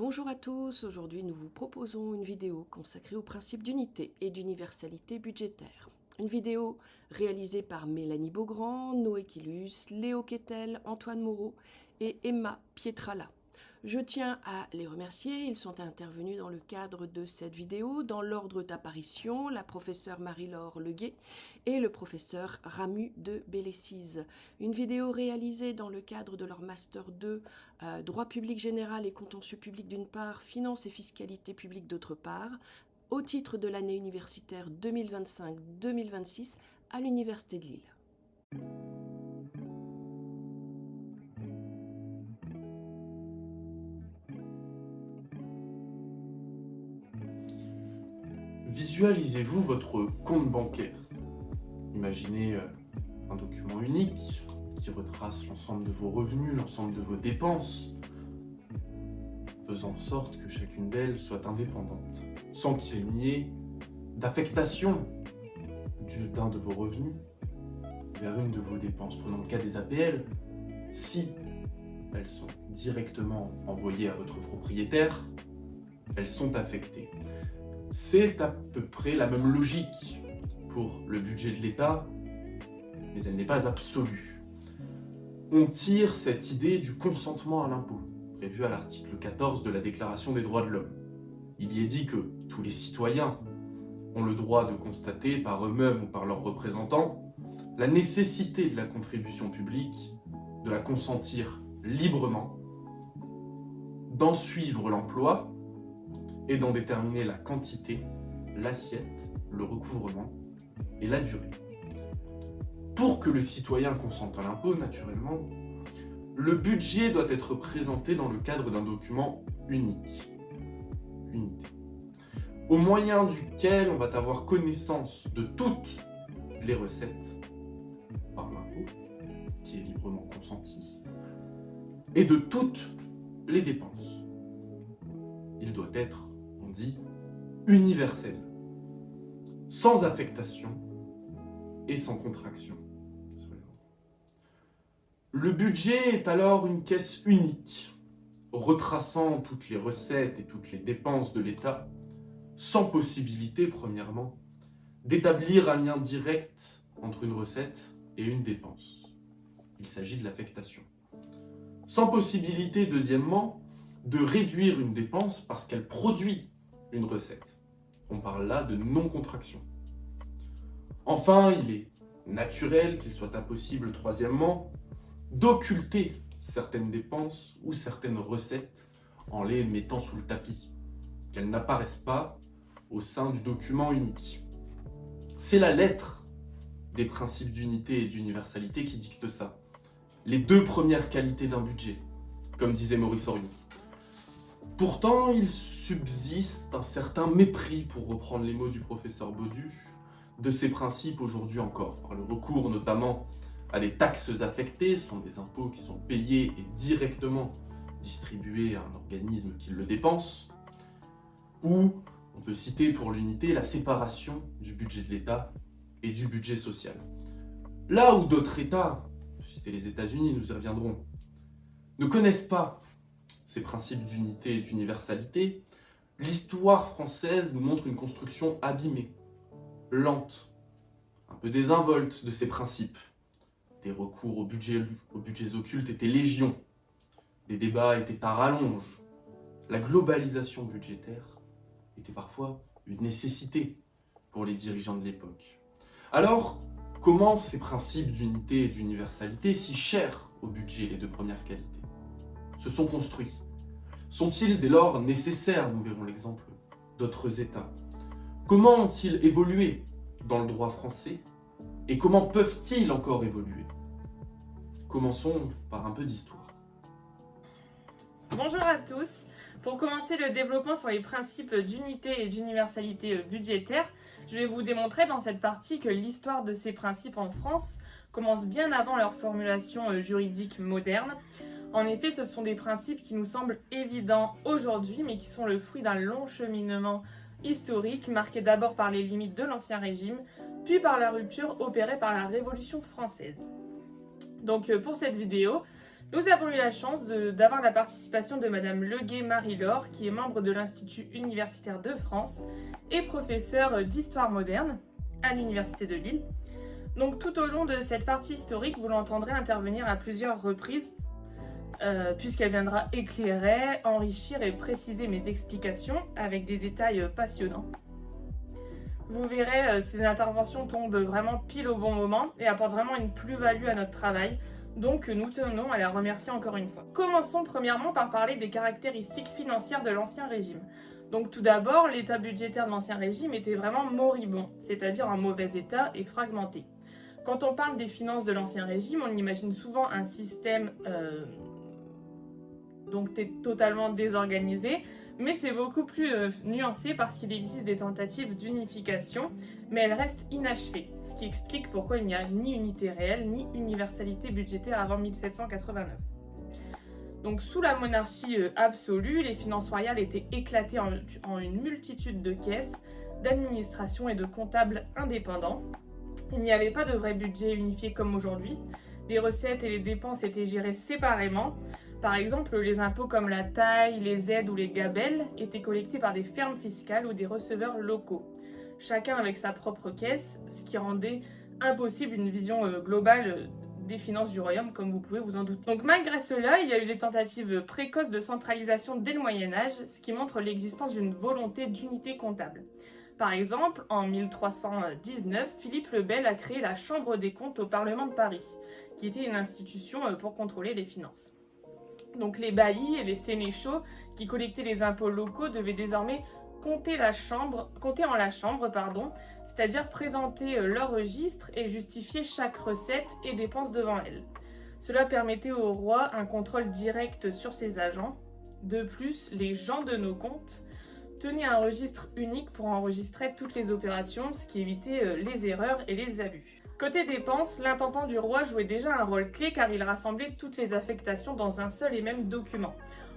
Bonjour à tous, aujourd'hui nous vous proposons une vidéo consacrée au principe d'unité et d'universalité budgétaire. Une vidéo réalisée par Mélanie Beaugrand, Noé Quilus, Léo Quetel, Antoine Moreau et Emma Pietrala. Je tiens à les remercier, ils sont intervenus dans le cadre de cette vidéo, dans l'ordre d'apparition, la professeure Marie-Laure Leguet et le professeur Ramu de Bellessize. Une vidéo réalisée dans le cadre de leur Master 2, droit public général et contentieux public d'une part, finance et fiscalité publique d'autre part, au titre de l'année universitaire 2025-2026 à l'Université de Lille. Visualisez-vous votre compte bancaire. Imaginez un document unique qui retrace l'ensemble de vos revenus, l'ensemble de vos dépenses, faisant en sorte que chacune d'elles soit indépendante, sans qu'il n'y ait d'affectation d'un de vos revenus vers une de vos dépenses. Prenons le cas des APL. Si elles sont directement envoyées à votre propriétaire, elles sont affectées. C'est à peu près la même logique pour le budget de l'État, mais elle n'est pas absolue. On tire cette idée du consentement à l'impôt, prévu à l'article 14 de la Déclaration des droits de l'homme. Il y est dit que tous les citoyens ont le droit de constater par eux-mêmes ou par leurs représentants la nécessité de la contribution publique, de la consentir librement, d'en suivre l'emploi et d'en déterminer la quantité, l'assiette, le recouvrement et la durée. Pour que le citoyen consente à l'impôt, naturellement, le budget doit être présenté dans le cadre d'un document unique, unité, au moyen duquel on va avoir connaissance de toutes les recettes par l'impôt, qui est librement consenti, et de toutes les dépenses. Il doit être, on dit, universel, sans affectation et sans contraction. Le budget est alors une caisse unique, retraçant toutes les recettes et toutes les dépenses de l'État, sans possibilité, premièrement, d'établir un lien direct entre une recette et une dépense. Il s'agit de l'affectation. Sans possibilité, deuxièmement, de réduire une dépense parce qu'elle produit une recette. On parle là de non-contraction. Enfin, il est naturel qu'il soit impossible, troisièmement, d'occulter certaines dépenses ou certaines recettes en les mettant sous le tapis, qu'elles n'apparaissent pas au sein du document unique. C'est la lettre des principes d'unité et d'universalité qui dicte ça. Les deux premières qualités d'un budget, comme disait Maurice Orion. Pourtant, il subsiste un certain mépris, pour reprendre les mots du professeur Baudu, de ces principes aujourd'hui encore, par le recours notamment à des taxes affectées, ce sont des impôts qui sont payés et directement distribués à un organisme qui le dépense, ou on peut citer pour l'unité la séparation du budget de l'État et du budget social. Là où d'autres États, je citer les États-Unis, nous y reviendrons, ne connaissent pas ces principes d'unité et d'universalité, l'histoire française nous montre une construction abîmée, lente, un peu désinvolte de ces principes. Des recours aux budgets occultes étaient légion, des débats étaient à rallonge, la globalisation budgétaire était parfois une nécessité pour les dirigeants de l'époque. Alors, comment ces principes d'unité et d'universalité, si chers au budget, les deux premières qualités, se sont construits? Sont-ils dès lors nécessaires? Nous verrons l'exemple d'autres États. Comment ont-ils évolué dans le droit français et comment peuvent-ils encore évoluer? Commençons par un peu d'histoire. Bonjour à tous. Pour commencer le développement sur les principes d'unité et d'universalité budgétaire, je vais vous démontrer dans cette partie que l'histoire de ces principes en France commence bien avant leur formulation juridique moderne. En effet, ce sont des principes qui nous semblent évidents aujourd'hui, mais qui sont le fruit d'un long cheminement historique, marqué d'abord par les limites de l'Ancien Régime, puis par la rupture opérée par la Révolution française. Donc pour cette vidéo, Nous avons eu la chance d'avoir la participation de Madame Leguet Marie-Laure, qui est membre de l'Institut universitaire de France et professeure d'histoire moderne à l'Université de Lille. Donc tout au long de cette partie historique, vous l'entendrez intervenir à plusieurs reprises, puisqu'elle viendra éclairer, enrichir et préciser mes explications avec des détails passionnants. Vous verrez, ces interventions tombent vraiment pile au bon moment et apportent vraiment une plus-value à notre travail, donc nous tenons à la remercier encore une fois. Commençons premièrement par parler des caractéristiques financières de l'Ancien Régime. Donc tout d'abord, l'état budgétaire de l'Ancien Régime était vraiment moribond, c'est-à-dire en mauvais état et fragmenté. Quand on parle des finances de l'Ancien Régime, on imagine souvent un système donc totalement désorganisé, mais c'est beaucoup plus nuancé parce qu'il existe des tentatives d'unification, mais elles restent inachevées, ce qui explique pourquoi il n'y a ni unité réelle ni universalité budgétaire avant 1789. Donc sous la monarchie absolue, les finances royales étaient éclatées en une multitude de caisses, d'administrations et de comptables indépendants. Il n'y avait pas de vrai budget unifié comme aujourd'hui. Les recettes et les dépenses étaient gérées séparément. Par exemple, les impôts comme la taille, les aides ou les gabelles étaient collectés par des fermes fiscales ou des receveurs locaux, chacun avec sa propre caisse, ce qui rendait impossible une vision globale des finances du royaume, comme vous pouvez vous en douter. Donc malgré cela, il y a eu des tentatives précoces de centralisation dès le Moyen-Âge, ce qui montre l'existence d'une volonté d'unité comptable. Par exemple, en 1319, Philippe le Bel a créé la Chambre des comptes au Parlement de Paris, qui était une institution pour contrôler les finances. Donc les baillis et les sénéchaux qui collectaient les impôts locaux devaient désormais compter en la chambre, c'est-à-dire présenter leur registre et justifier chaque recette et dépense devant elle. Cela permettait au roi un contrôle direct sur ses agents. De plus, les gens de nos comptes tenaient un registre unique pour enregistrer toutes les opérations, ce qui évitait les erreurs et les abus. Côté dépenses, l'intendant du roi jouait déjà un rôle clé car il rassemblait toutes les affectations dans un seul et même document.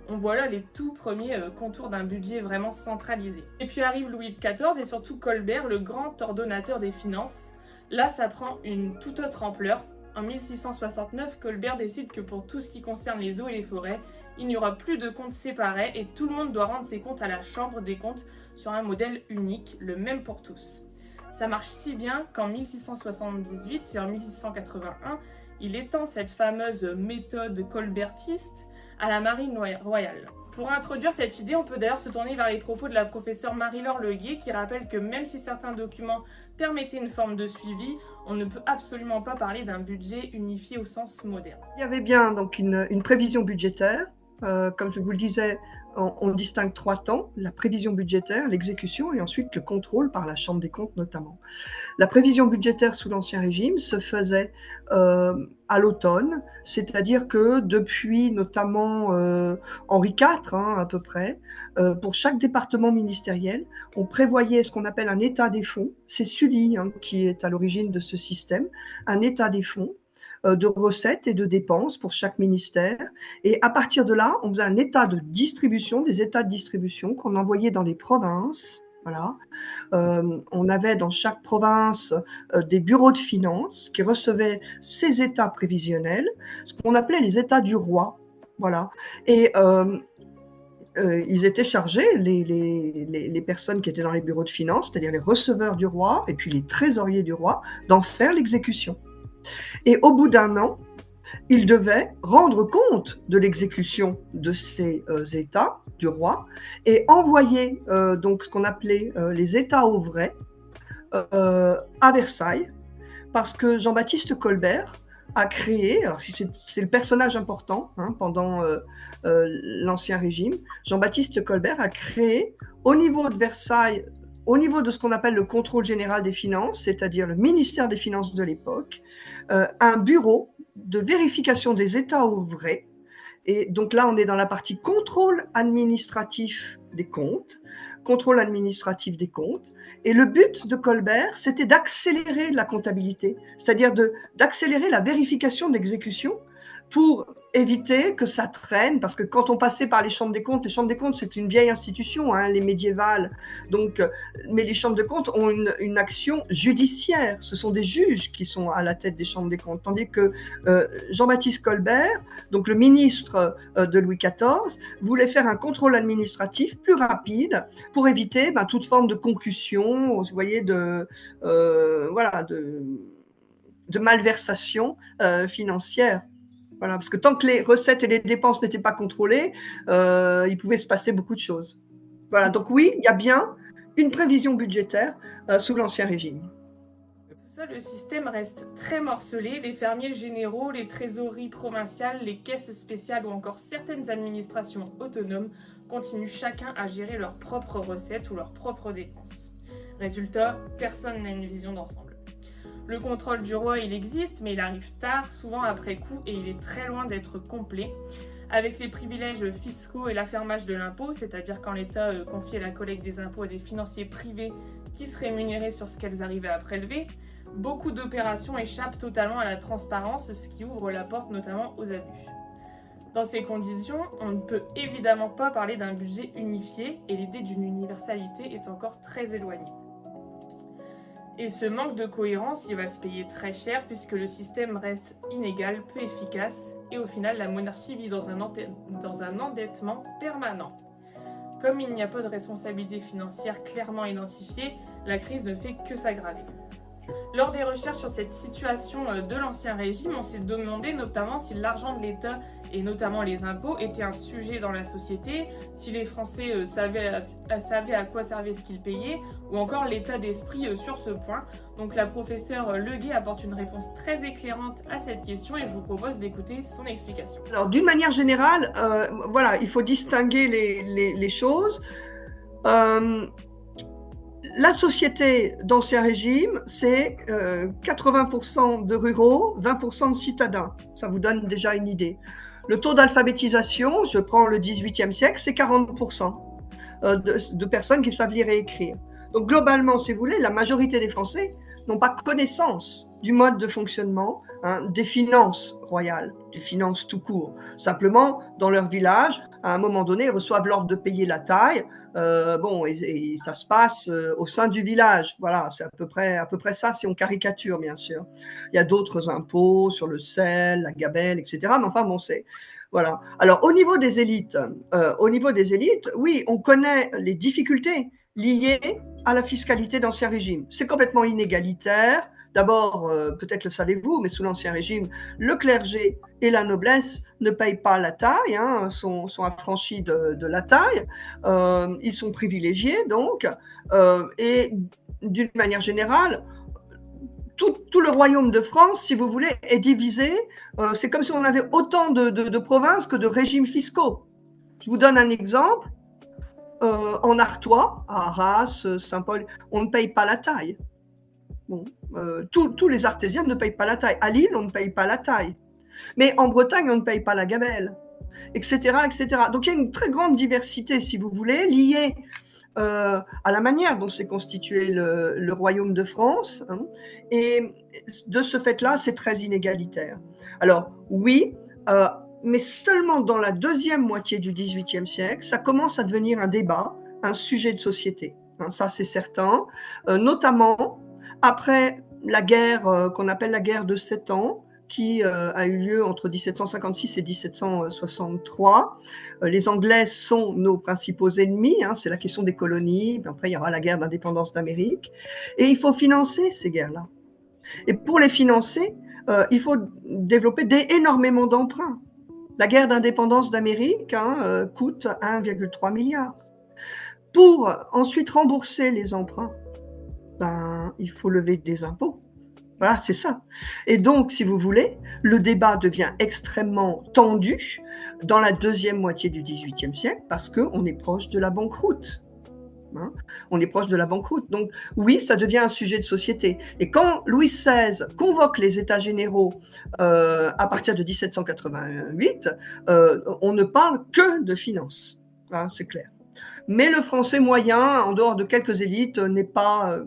On voit là les tout premiers contours d'un budget vraiment centralisé. Et puis arrive Louis XIV et surtout Colbert, le grand ordonnateur des finances. Là, ça prend une toute autre ampleur. En 1669, Colbert décide que pour tout ce qui concerne les eaux et les forêts, il n'y aura plus de comptes séparés et tout le monde doit rendre ses comptes à la Chambre des comptes sur un modèle unique, le même pour tous. Ça marche si bien qu'en 1678 et en 1681, il étend cette fameuse méthode colbertiste à la marine royale. Pour introduire cette idée, on peut d'ailleurs se tourner vers les propos de la professeure Marie-Laure Leguet qui rappelle que même si certains documents permettaient une forme de suivi, on ne peut absolument pas parler d'un budget unifié au sens moderne. Il y avait bien donc une prévision budgétaire. Comme je vous le disais, on distingue 3 temps, la prévision budgétaire, l'exécution et ensuite le contrôle par la Chambre des comptes notamment. La prévision budgétaire sous l'Ancien Régime se faisait à l'automne, c'est-à-dire que depuis notamment Henri IV à peu près, pour chaque département ministériel, on prévoyait ce qu'on appelle un état des fonds. C'est Sully qui est à l'origine de ce système, un état des fonds de recettes et de dépenses pour chaque ministère. Et à partir de là, on faisait un état de distribution, des états de distribution qu'on envoyait dans les provinces. Voilà. On avait dans chaque province des bureaux de finances qui recevaient ces états prévisionnels, ce qu'on appelait les états du roi. Voilà. Et ils étaient chargés, les personnes qui étaient dans les bureaux de finances, c'est-à-dire les receveurs du roi et puis les trésoriers du roi, d'en faire l'exécution. Et au bout d'un an, ils devaient rendre compte de l'exécution de ces états du roi et envoyer donc ce qu'on appelait les états au vrai à Versailles, parce que Jean-Baptiste Colbert a créé, alors c'est le personnage important pendant l'Ancien Régime, Jean-Baptiste Colbert a créé au niveau de Versailles, au niveau de ce qu'on appelle le contrôle général des finances, c'est-à-dire le ministère des Finances de l'époque, un bureau de vérification des états au vrai. Et donc là, on est dans la partie contrôle administratif des comptes. Et le but de Colbert, c'était d'accélérer la comptabilité, c'est-à-dire d'accélérer la vérification de l'exécution pour éviter que ça traîne, parce que quand on passait par les chambres des comptes c'est une vieille institution, hein, les médiévales, donc, mais les chambres de comptes ont une action judiciaire, ce sont des juges qui sont à la tête des chambres des comptes, tandis que Jean-Baptiste Colbert, donc le ministre de Louis XIV, voulait faire un contrôle administratif plus rapide pour éviter toute forme de concussion, vous voyez, de malversation financière. Voilà, parce que tant que les recettes et les dépenses n'étaient pas contrôlées, il pouvait se passer beaucoup de choses. Voilà, donc oui, il y a bien une prévision budgétaire sous l'Ancien Régime. Tout ça, le système reste très morcelé. Les fermiers généraux, les trésoreries provinciales, les caisses spéciales ou encore certaines administrations autonomes continuent chacun à gérer leurs propres recettes ou leurs propres dépenses. Résultat, personne n'a une vision d'ensemble. Le contrôle du roi, il existe, mais il arrive tard, souvent après coup, et il est très loin d'être complet. Avec les privilèges fiscaux et l'affermage de l'impôt, c'est-à-dire quand l'État confiait la collecte des impôts à des financiers privés qui se rémunéraient sur ce qu'elles arrivaient à prélever, beaucoup d'opérations échappent totalement à la transparence, ce qui ouvre la porte notamment aux abus. Dans ces conditions, on ne peut évidemment pas parler d'un budget unifié et l'idée d'une universalité est encore très éloignée. Et ce manque de cohérence, il va se payer très cher puisque le système reste inégal, peu efficace et au final la monarchie vit dans un endettement permanent. Comme il n'y a pas de responsabilité financière clairement identifiée, la crise ne fait que s'aggraver. Lors des recherches sur cette situation de l'Ancien Régime, on s'est demandé notamment si l'argent de l'État et notamment les impôts étaient un sujet dans la société, si les Français savaient à quoi servait ce qu'ils payaient, ou encore l'état d'esprit sur ce point. Donc la professeure Leguet apporte une réponse très éclairante à cette question et je vous propose d'écouter son explication. Alors d'une manière générale, voilà, il faut distinguer les choses. La société d'Ancien Régime, c'est 80% de ruraux, 20% de citadins. Ça vous donne déjà une idée. Le taux d'alphabétisation, je prends le XVIIIe siècle, c'est 40% de personnes qui savent lire et écrire. Donc globalement, si vous voulez, la majorité des Français n'ont pas connaissance du mode de fonctionnement des finances royales, des finances tout court. Simplement, dans leur village, à un moment donné, ils reçoivent l'ordre de payer la taille. Et ça se passe au sein du village. Voilà, c'est à peu près ça si on caricature, bien sûr. Il y a d'autres impôts sur le sel, la gabelle, etc. Mais enfin, bon, c'est... Voilà. Alors, au niveau des élites, oui, on connaît les difficultés liées à la fiscalité d'Ancien Régime. C'est complètement inégalitaire. D'abord, peut-être le savez-vous, mais sous l'Ancien Régime, le clergé et la noblesse ne payent pas la taille, sont affranchis de la taille. Ils sont privilégiés, donc. Et d'une manière générale, tout le royaume de France, si vous voulez, est divisé. C'est comme si on avait autant de provinces que de régimes fiscaux. Je vous donne un exemple. En Artois, à Arras, Saint-Paul, on ne paye pas la taille. Bon, tous les artésiens ne payent pas la taille. À Lille, on ne paye pas la taille. Mais en Bretagne, on ne paye pas la gabelle, etc., etc. Donc il y a une très grande diversité, si vous voulez, liée à la manière dont s'est constitué le royaume de France. Et de ce fait-là, c'est très inégalitaire. Alors oui, mais seulement dans la deuxième moitié du XVIIIe siècle, ça commence à devenir un débat, un sujet de société. Ça, c'est certain. Notamment après la guerre qu'on appelle la guerre de 7 ans, qui a eu lieu entre 1756 et 1763. Les Anglais sont nos principaux ennemis, c'est la question des colonies, puis après il y aura la guerre d'indépendance d'Amérique, et il faut financer ces guerres-là. Et pour les financer, il faut développer énormément d'emprunts. La guerre d'indépendance d'Amérique coûte 1,3 milliard. Pour ensuite rembourser les emprunts, il faut lever des impôts. Voilà, c'est ça. Et donc, si vous voulez, le débat devient extrêmement tendu dans la deuxième moitié du XVIIIe siècle parce qu'on est proche de la banqueroute. On est proche de la banqueroute. Donc, oui, ça devient un sujet de société. Et quand Louis XVI convoque les États généraux à partir de 1788, on ne parle que de finances. C'est clair. Mais le français moyen, en dehors de quelques élites, n'est pas...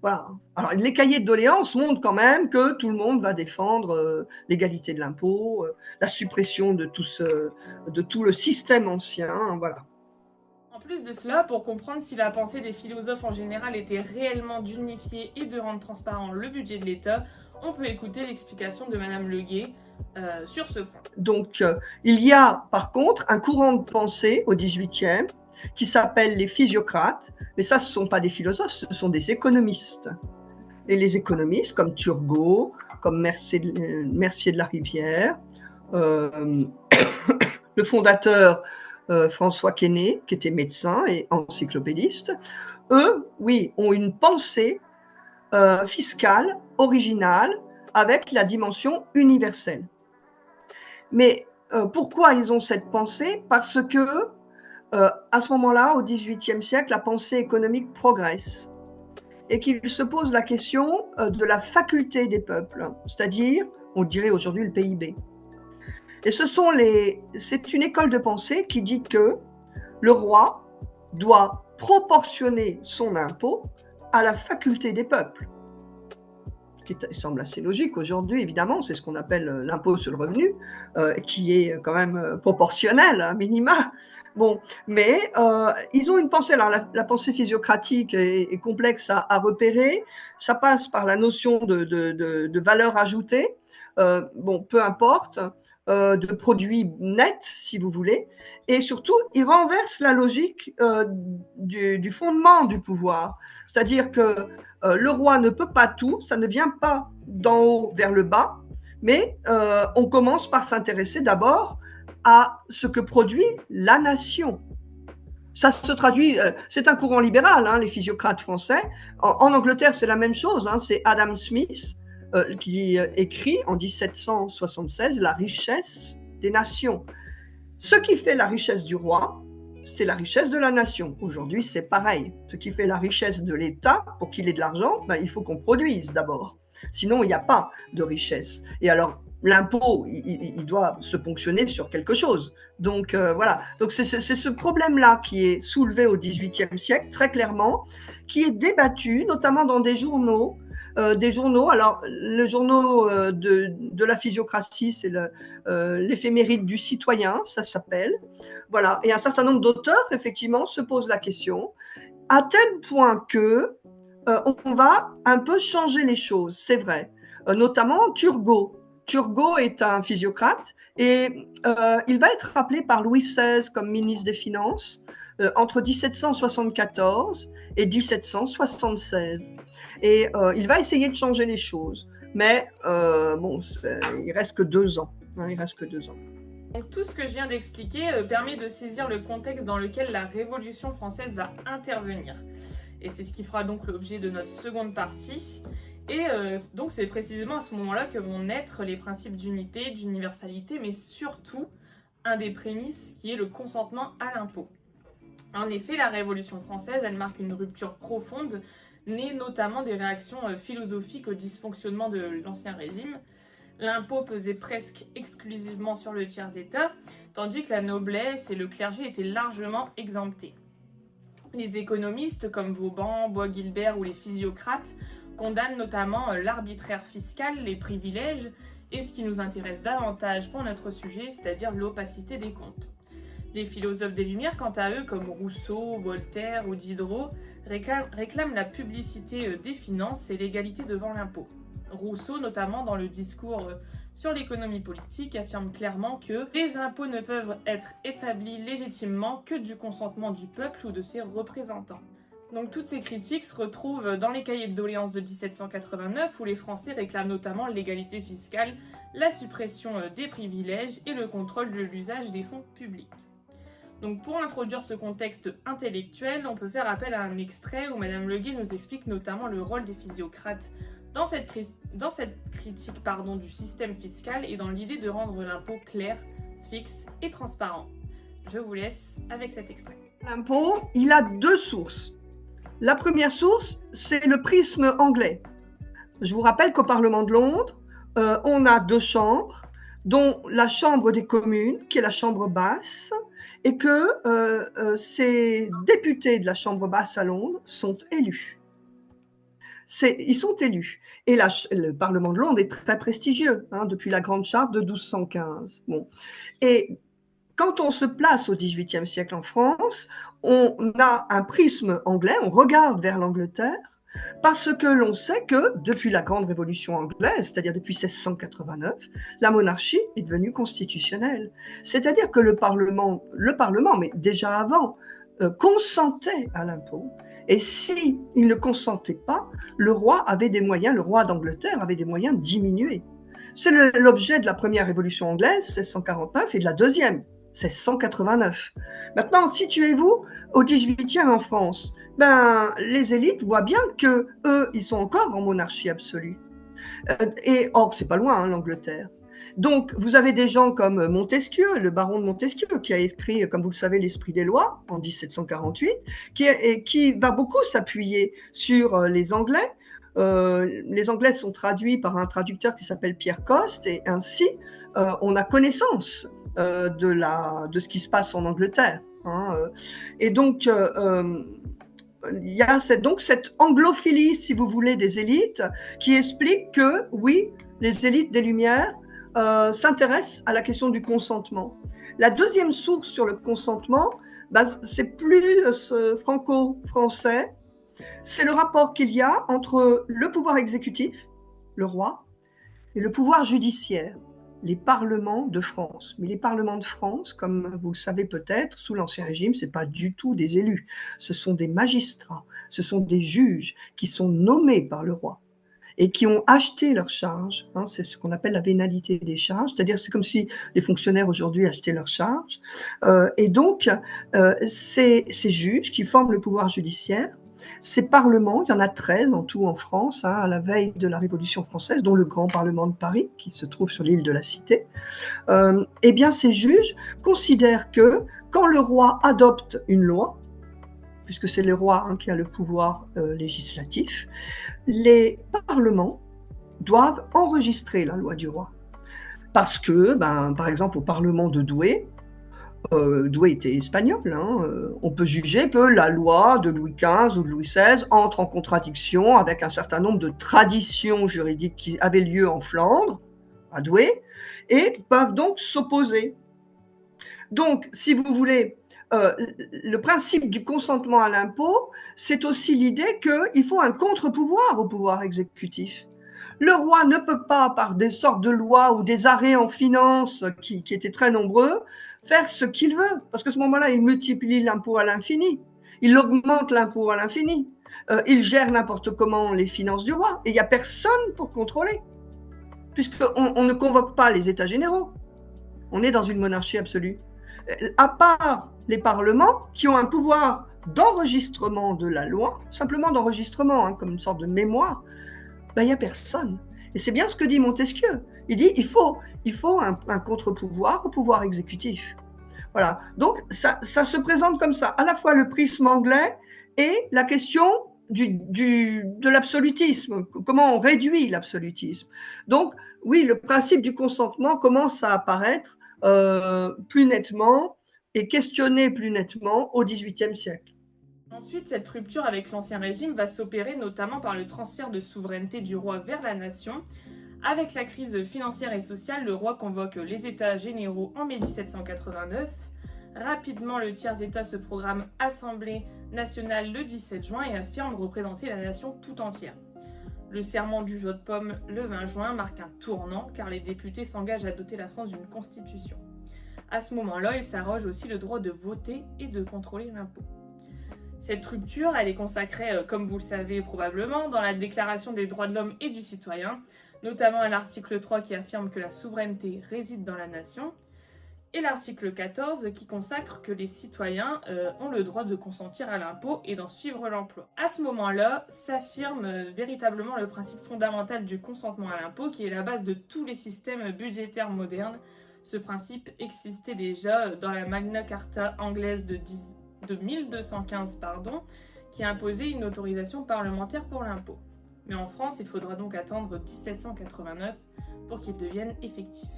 Voilà. Alors, les cahiers de doléances montrent quand même que tout le monde va défendre l'égalité de l'impôt, la suppression de tout le système ancien, voilà. En plus de cela, pour comprendre si la pensée des philosophes en général était réellement d'unifier et de rendre transparent le budget de l'État, on peut écouter l'explication de Madame Leguet sur ce point. Donc, il y a par contre un courant de pensée au XVIIIe qui s'appelle les physiocrates, mais ça, ce ne sont pas des philosophes, ce sont des économistes. Et les économistes comme Turgot, comme Mercier de la Rivière, le fondateur François Quesnay, qui était médecin et encyclopédiste, eux, oui, ont une pensée fiscale, originale, avec la dimension universelle. Mais pourquoi ils ont cette pensée? Parce que à ce moment-là, au XVIIIe siècle, la pensée économique progresse et qu'ils se posent la question de la faculté des peuples, c'est-à-dire, on dirait aujourd'hui le PIB. Et c'est une école de pensée qui dit que le roi doit proportionner son impôt à la faculté des peuples. Ce qui semble assez logique aujourd'hui, évidemment, c'est ce qu'on appelle l'impôt sur le revenu, qui est quand même proportionnel, à minima. Bon, mais ils ont une pensée. Alors, la pensée physiocratique est complexe à repérer. Ça passe par la notion de valeur ajoutée. Bon, peu importe, de produit net, si vous voulez. Et surtout, ils renversent la logique du fondement du pouvoir. C'est-à-dire que le roi ne peut pas tout, ça ne vient pas d'en haut vers le bas, mais on commence par s'intéresser d'abord à ce que produit la nation. Ça se traduit, c'est un courant libéral, hein, les physiocrates français. En Angleterre, c'est la même chose, hein, c'est Adam Smith qui écrit en 1776 La richesse des nations. Ce qui fait la richesse du roi, c'est la richesse de la nation. Aujourd'hui, c'est pareil. Ce qui fait la richesse de l'État, pour qu'il ait de l'argent, ben, il faut qu'on produise d'abord. Sinon, il n'y a pas de richesse. Et alors, l'impôt, il doit se ponctionner sur quelque chose. Donc, voilà. Donc, c'est ce problème-là qui est soulevé au XVIIIe siècle, très clairement, qui est débattu, notamment dans des journaux. Alors, le journal de la physiocratie, c'est l'éphéméride du citoyen, ça s'appelle. Voilà. Et un certain nombre d'auteurs, effectivement, se posent la question, à tel point que on va un peu changer les choses, c'est vrai. Notamment Turgot. Turgot est un physiocrate et il va être rappelé par Louis XVI comme ministre des Finances entre 1774 et 1776. Et il va essayer de changer les choses. Mais bon, il reste que 2 ans. Hein, il reste que 2 ans. Donc tout ce que je viens d'expliquer permet de saisir le contexte dans lequel la Révolution française va intervenir. Et c'est ce qui fera donc l'objet de notre seconde partie. Et donc c'est précisément à ce moment-là que vont naître les principes d'unité, d'universalité, mais surtout un des prémices qui est le consentement à l'impôt. En effet, la Révolution française, elle marque une rupture profonde, née notamment des réactions philosophiques au dysfonctionnement de l'Ancien Régime. L'impôt pesait presque exclusivement sur le tiers-état, tandis que la noblesse et le clergé étaient largement exemptés. Les économistes comme Vauban, Bois-Guilbert ou les physiocrates condamnent notamment l'arbitraire fiscal, les privilèges et ce qui nous intéresse davantage pour notre sujet, c'est-à-dire l'opacité des comptes. Les philosophes des Lumières, quant à eux, comme Rousseau, Voltaire ou Diderot, réclament la publicité des finances et l'égalité devant l'impôt. Rousseau, notamment dans le discours sur l'économie politique, affirme clairement que les impôts ne peuvent être établis légitimement que du consentement du peuple ou de ses représentants. Donc toutes ces critiques se retrouvent dans les cahiers de doléances de 1789 où les Français réclament notamment l'égalité fiscale, la suppression des privilèges et le contrôle de l'usage des fonds publics. Donc pour introduire ce contexte intellectuel, on peut faire appel à un extrait où Madame Leguet nous explique notamment le rôle des physiocrates dans cette critique du système fiscal et dans l'idée de rendre l'impôt clair, fixe et transparent. Je vous laisse avec cet extrait. L'impôt, il a 2 sources. La première source, c'est le prisme anglais. Je vous rappelle qu'au Parlement de Londres, on a 2 chambres, dont la Chambre des communes, qui est la chambre basse, et que ces députés de la chambre basse à Londres sont élus. Ils sont élus. Et le Parlement de Londres est très prestigieux, hein, depuis la Grande Charte de 1215. Bon. Et quand on se place au XVIIIe siècle en France, on a un prisme anglais, on regarde vers l'Angleterre, parce que l'on sait que depuis la Grande Révolution anglaise, c'est-à-dire depuis 1689, la monarchie est devenue constitutionnelle. C'est-à-dire que le Parlement, mais déjà avant, consentait à l'impôt. Et s'il ne consentait pas, le roi d'Angleterre avait des moyens de diminuer. C'est l'objet de la première révolution anglaise, 1649, et de la deuxième, 1689. Maintenant, situez-vous au XVIIIe en France. Les élites voient bien que eux, ils sont encore en monarchie absolue. Et or, c'est pas loin, hein, l'Angleterre. Donc, vous avez des gens comme Montesquieu, le baron de Montesquieu, qui a écrit, comme vous le savez, l'Esprit des lois en 1748, qui va beaucoup s'appuyer sur les Anglais. Les Anglais sont traduits par un traducteur qui s'appelle Pierre Coste, et ainsi, on a connaissance de ce qui se passe en Angleterre. Hein. Et donc, il y a cette anglophilie, si vous voulez, des élites qui explique que, oui, les élites des Lumières s'intéressent à la question du consentement. La deuxième source sur le consentement, c'est plus franco-français, c'est le rapport qu'il y a entre le pouvoir exécutif, le roi, et le pouvoir judiciaire, les parlements de France. Mais les parlements de France, comme vous le savez peut-être, sous l'Ancien Régime, ce n'est pas du tout des élus. Ce sont des magistrats, ce sont des juges qui sont nommés par le roi et qui ont acheté leurs charges. Hein, c'est ce qu'on appelle la vénalité des charges, c'est-à-dire c'est comme si les fonctionnaires aujourd'hui achetaient leurs charges. Et donc, ces juges qui forment le pouvoir judiciaire, ces parlements, il y en a 13 en tout en France, hein, à la veille de la Révolution française, dont le Grand Parlement de Paris, qui se trouve sur l'île de la Cité. Eh bien, ces juges considèrent que quand le roi adopte une loi, puisque c'est le roi, hein, qui a le pouvoir législatif, les parlements doivent enregistrer la loi du roi. Parce que, par exemple, au Parlement de Douai, Douai était espagnol, hein, on peut juger que la loi de Louis XV ou de Louis XVI entre en contradiction avec un certain nombre de traditions juridiques qui avaient lieu en Flandre, à Douai, et peuvent donc s'opposer. Donc, si vous voulez, le principe du consentement à l'impôt, c'est aussi l'idée qu'il faut un contre-pouvoir au pouvoir exécutif. Le roi ne peut pas, par des sortes de lois ou des arrêts en finance qui étaient très nombreux, faire ce qu'il veut, parce qu'à ce moment-là, il multiplie l'impôt à l'infini, il augmente l'impôt à l'infini, il gère n'importe comment les finances du roi, et il n'y a personne pour contrôler, puisqu'on ne convoque pas les États généraux. On est dans une monarchie absolue. À part les parlements qui ont un pouvoir d'enregistrement de la loi, simplement d'enregistrement, hein, comme une sorte de mémoire, il n'y a personne. Et c'est bien ce que dit Montesquieu. Il dit il faut un contre-pouvoir au pouvoir exécutif. Voilà. Donc, ça se présente comme ça, à la fois le prisme anglais et la question de l'absolutisme, comment on réduit l'absolutisme. Donc, oui, le principe du consentement commence à apparaître plus nettement et questionné plus nettement au XVIIIe siècle. Ensuite, cette rupture avec l'Ancien Régime va s'opérer notamment par le transfert de souveraineté du roi vers la nation. Avec la crise financière et sociale, le roi convoque les États généraux en mai 1789. Rapidement, le tiers-État se programme Assemblée nationale le 17 juin et affirme représenter la nation tout entière. Le serment du jeu de paume le 20 juin marque un tournant car les députés s'engagent à doter la France d'une constitution. À ce moment-là, ils s'arrogent aussi le droit de voter et de contrôler l'impôt. Cette rupture, elle est consacrée, comme vous le savez probablement, dans la Déclaration des droits de l'homme et du citoyen, notamment à l'article 3 qui affirme que la souveraineté réside dans la nation, et l'article 14 qui consacre que les citoyens ont le droit de consentir à l'impôt et d'en suivre l'emploi. À ce moment-là, s'affirme véritablement le principe fondamental du consentement à l'impôt qui est la base de tous les systèmes budgétaires modernes. Ce principe existait déjà dans la Magna Carta anglaise de 1215, qui imposait une autorisation parlementaire pour l'impôt. Mais en France, il faudra donc attendre 1789 pour qu'il devienne effectif.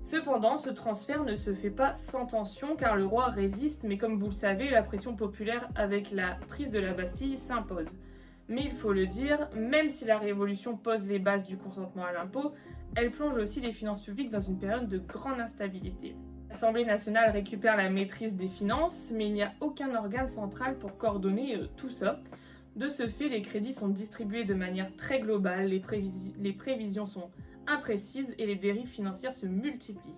Cependant, ce transfert ne se fait pas sans tension car le roi résiste, mais comme vous le savez, la pression populaire avec la prise de la Bastille s'impose. Mais il faut le dire, même si la Révolution pose les bases du consentement à l'impôt, elle plonge aussi les finances publiques dans une période de grande instabilité. L'Assemblée nationale récupère la maîtrise des finances, mais il n'y a aucun organe central pour coordonner tout ça. De ce fait, les crédits sont distribués de manière très globale, les prévisions sont imprécises et les dérives financières se multiplient.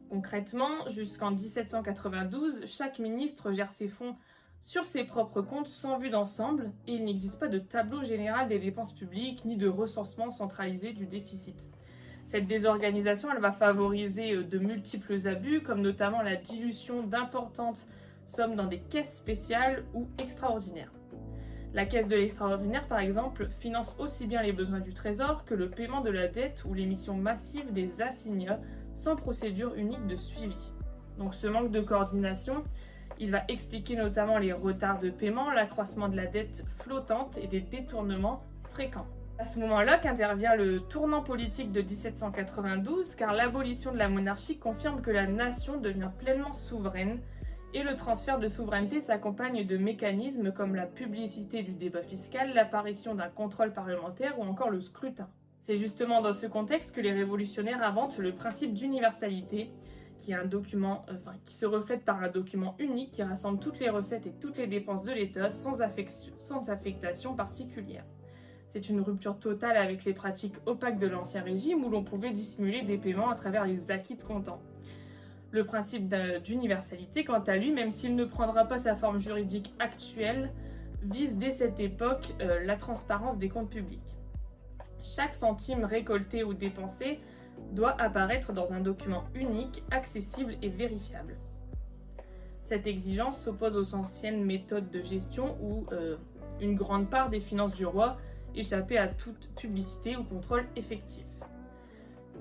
Concrètement, jusqu'en 1792, chaque ministre gère ses fonds sur ses propres comptes sans vue d'ensemble et il n'existe pas de tableau général des dépenses publiques ni de recensement centralisé du déficit. Cette désorganisation, elle va favoriser de multiples abus, comme notamment la dilution d'importantes sommes dans des caisses spéciales ou extraordinaires. La caisse de l'extraordinaire, par exemple, finance aussi bien les besoins du trésor que le paiement de la dette ou l'émission massive des assignats sans procédure unique de suivi. Donc ce manque de coordination, il va expliquer notamment les retards de paiement, l'accroissement de la dette flottante et des détournements fréquents. À ce moment-là qu'intervient le tournant politique de 1792, car l'abolition de la monarchie confirme que la nation devient pleinement souveraine, et le transfert de souveraineté s'accompagne de mécanismes comme la publicité du débat fiscal, l'apparition d'un contrôle parlementaire ou encore le scrutin. C'est justement dans ce contexte que les révolutionnaires inventent le principe d'universalité, qui se reflète par un document unique qui rassemble toutes les recettes et toutes les dépenses de l'État sans affectation particulière. C'est une rupture totale avec les pratiques opaques de l'Ancien Régime où l'on pouvait dissimuler des paiements à travers les acquits de comptant. Le principe d'universalité, quant à lui, même s'il ne prendra pas sa forme juridique actuelle, vise dès cette époque la transparence des comptes publics. Chaque centime récolté ou dépensé doit apparaître dans un document unique, accessible et vérifiable. Cette exigence s'oppose aux anciennes méthodes de gestion où une grande part des finances du roi échappait à toute publicité ou contrôle effectif.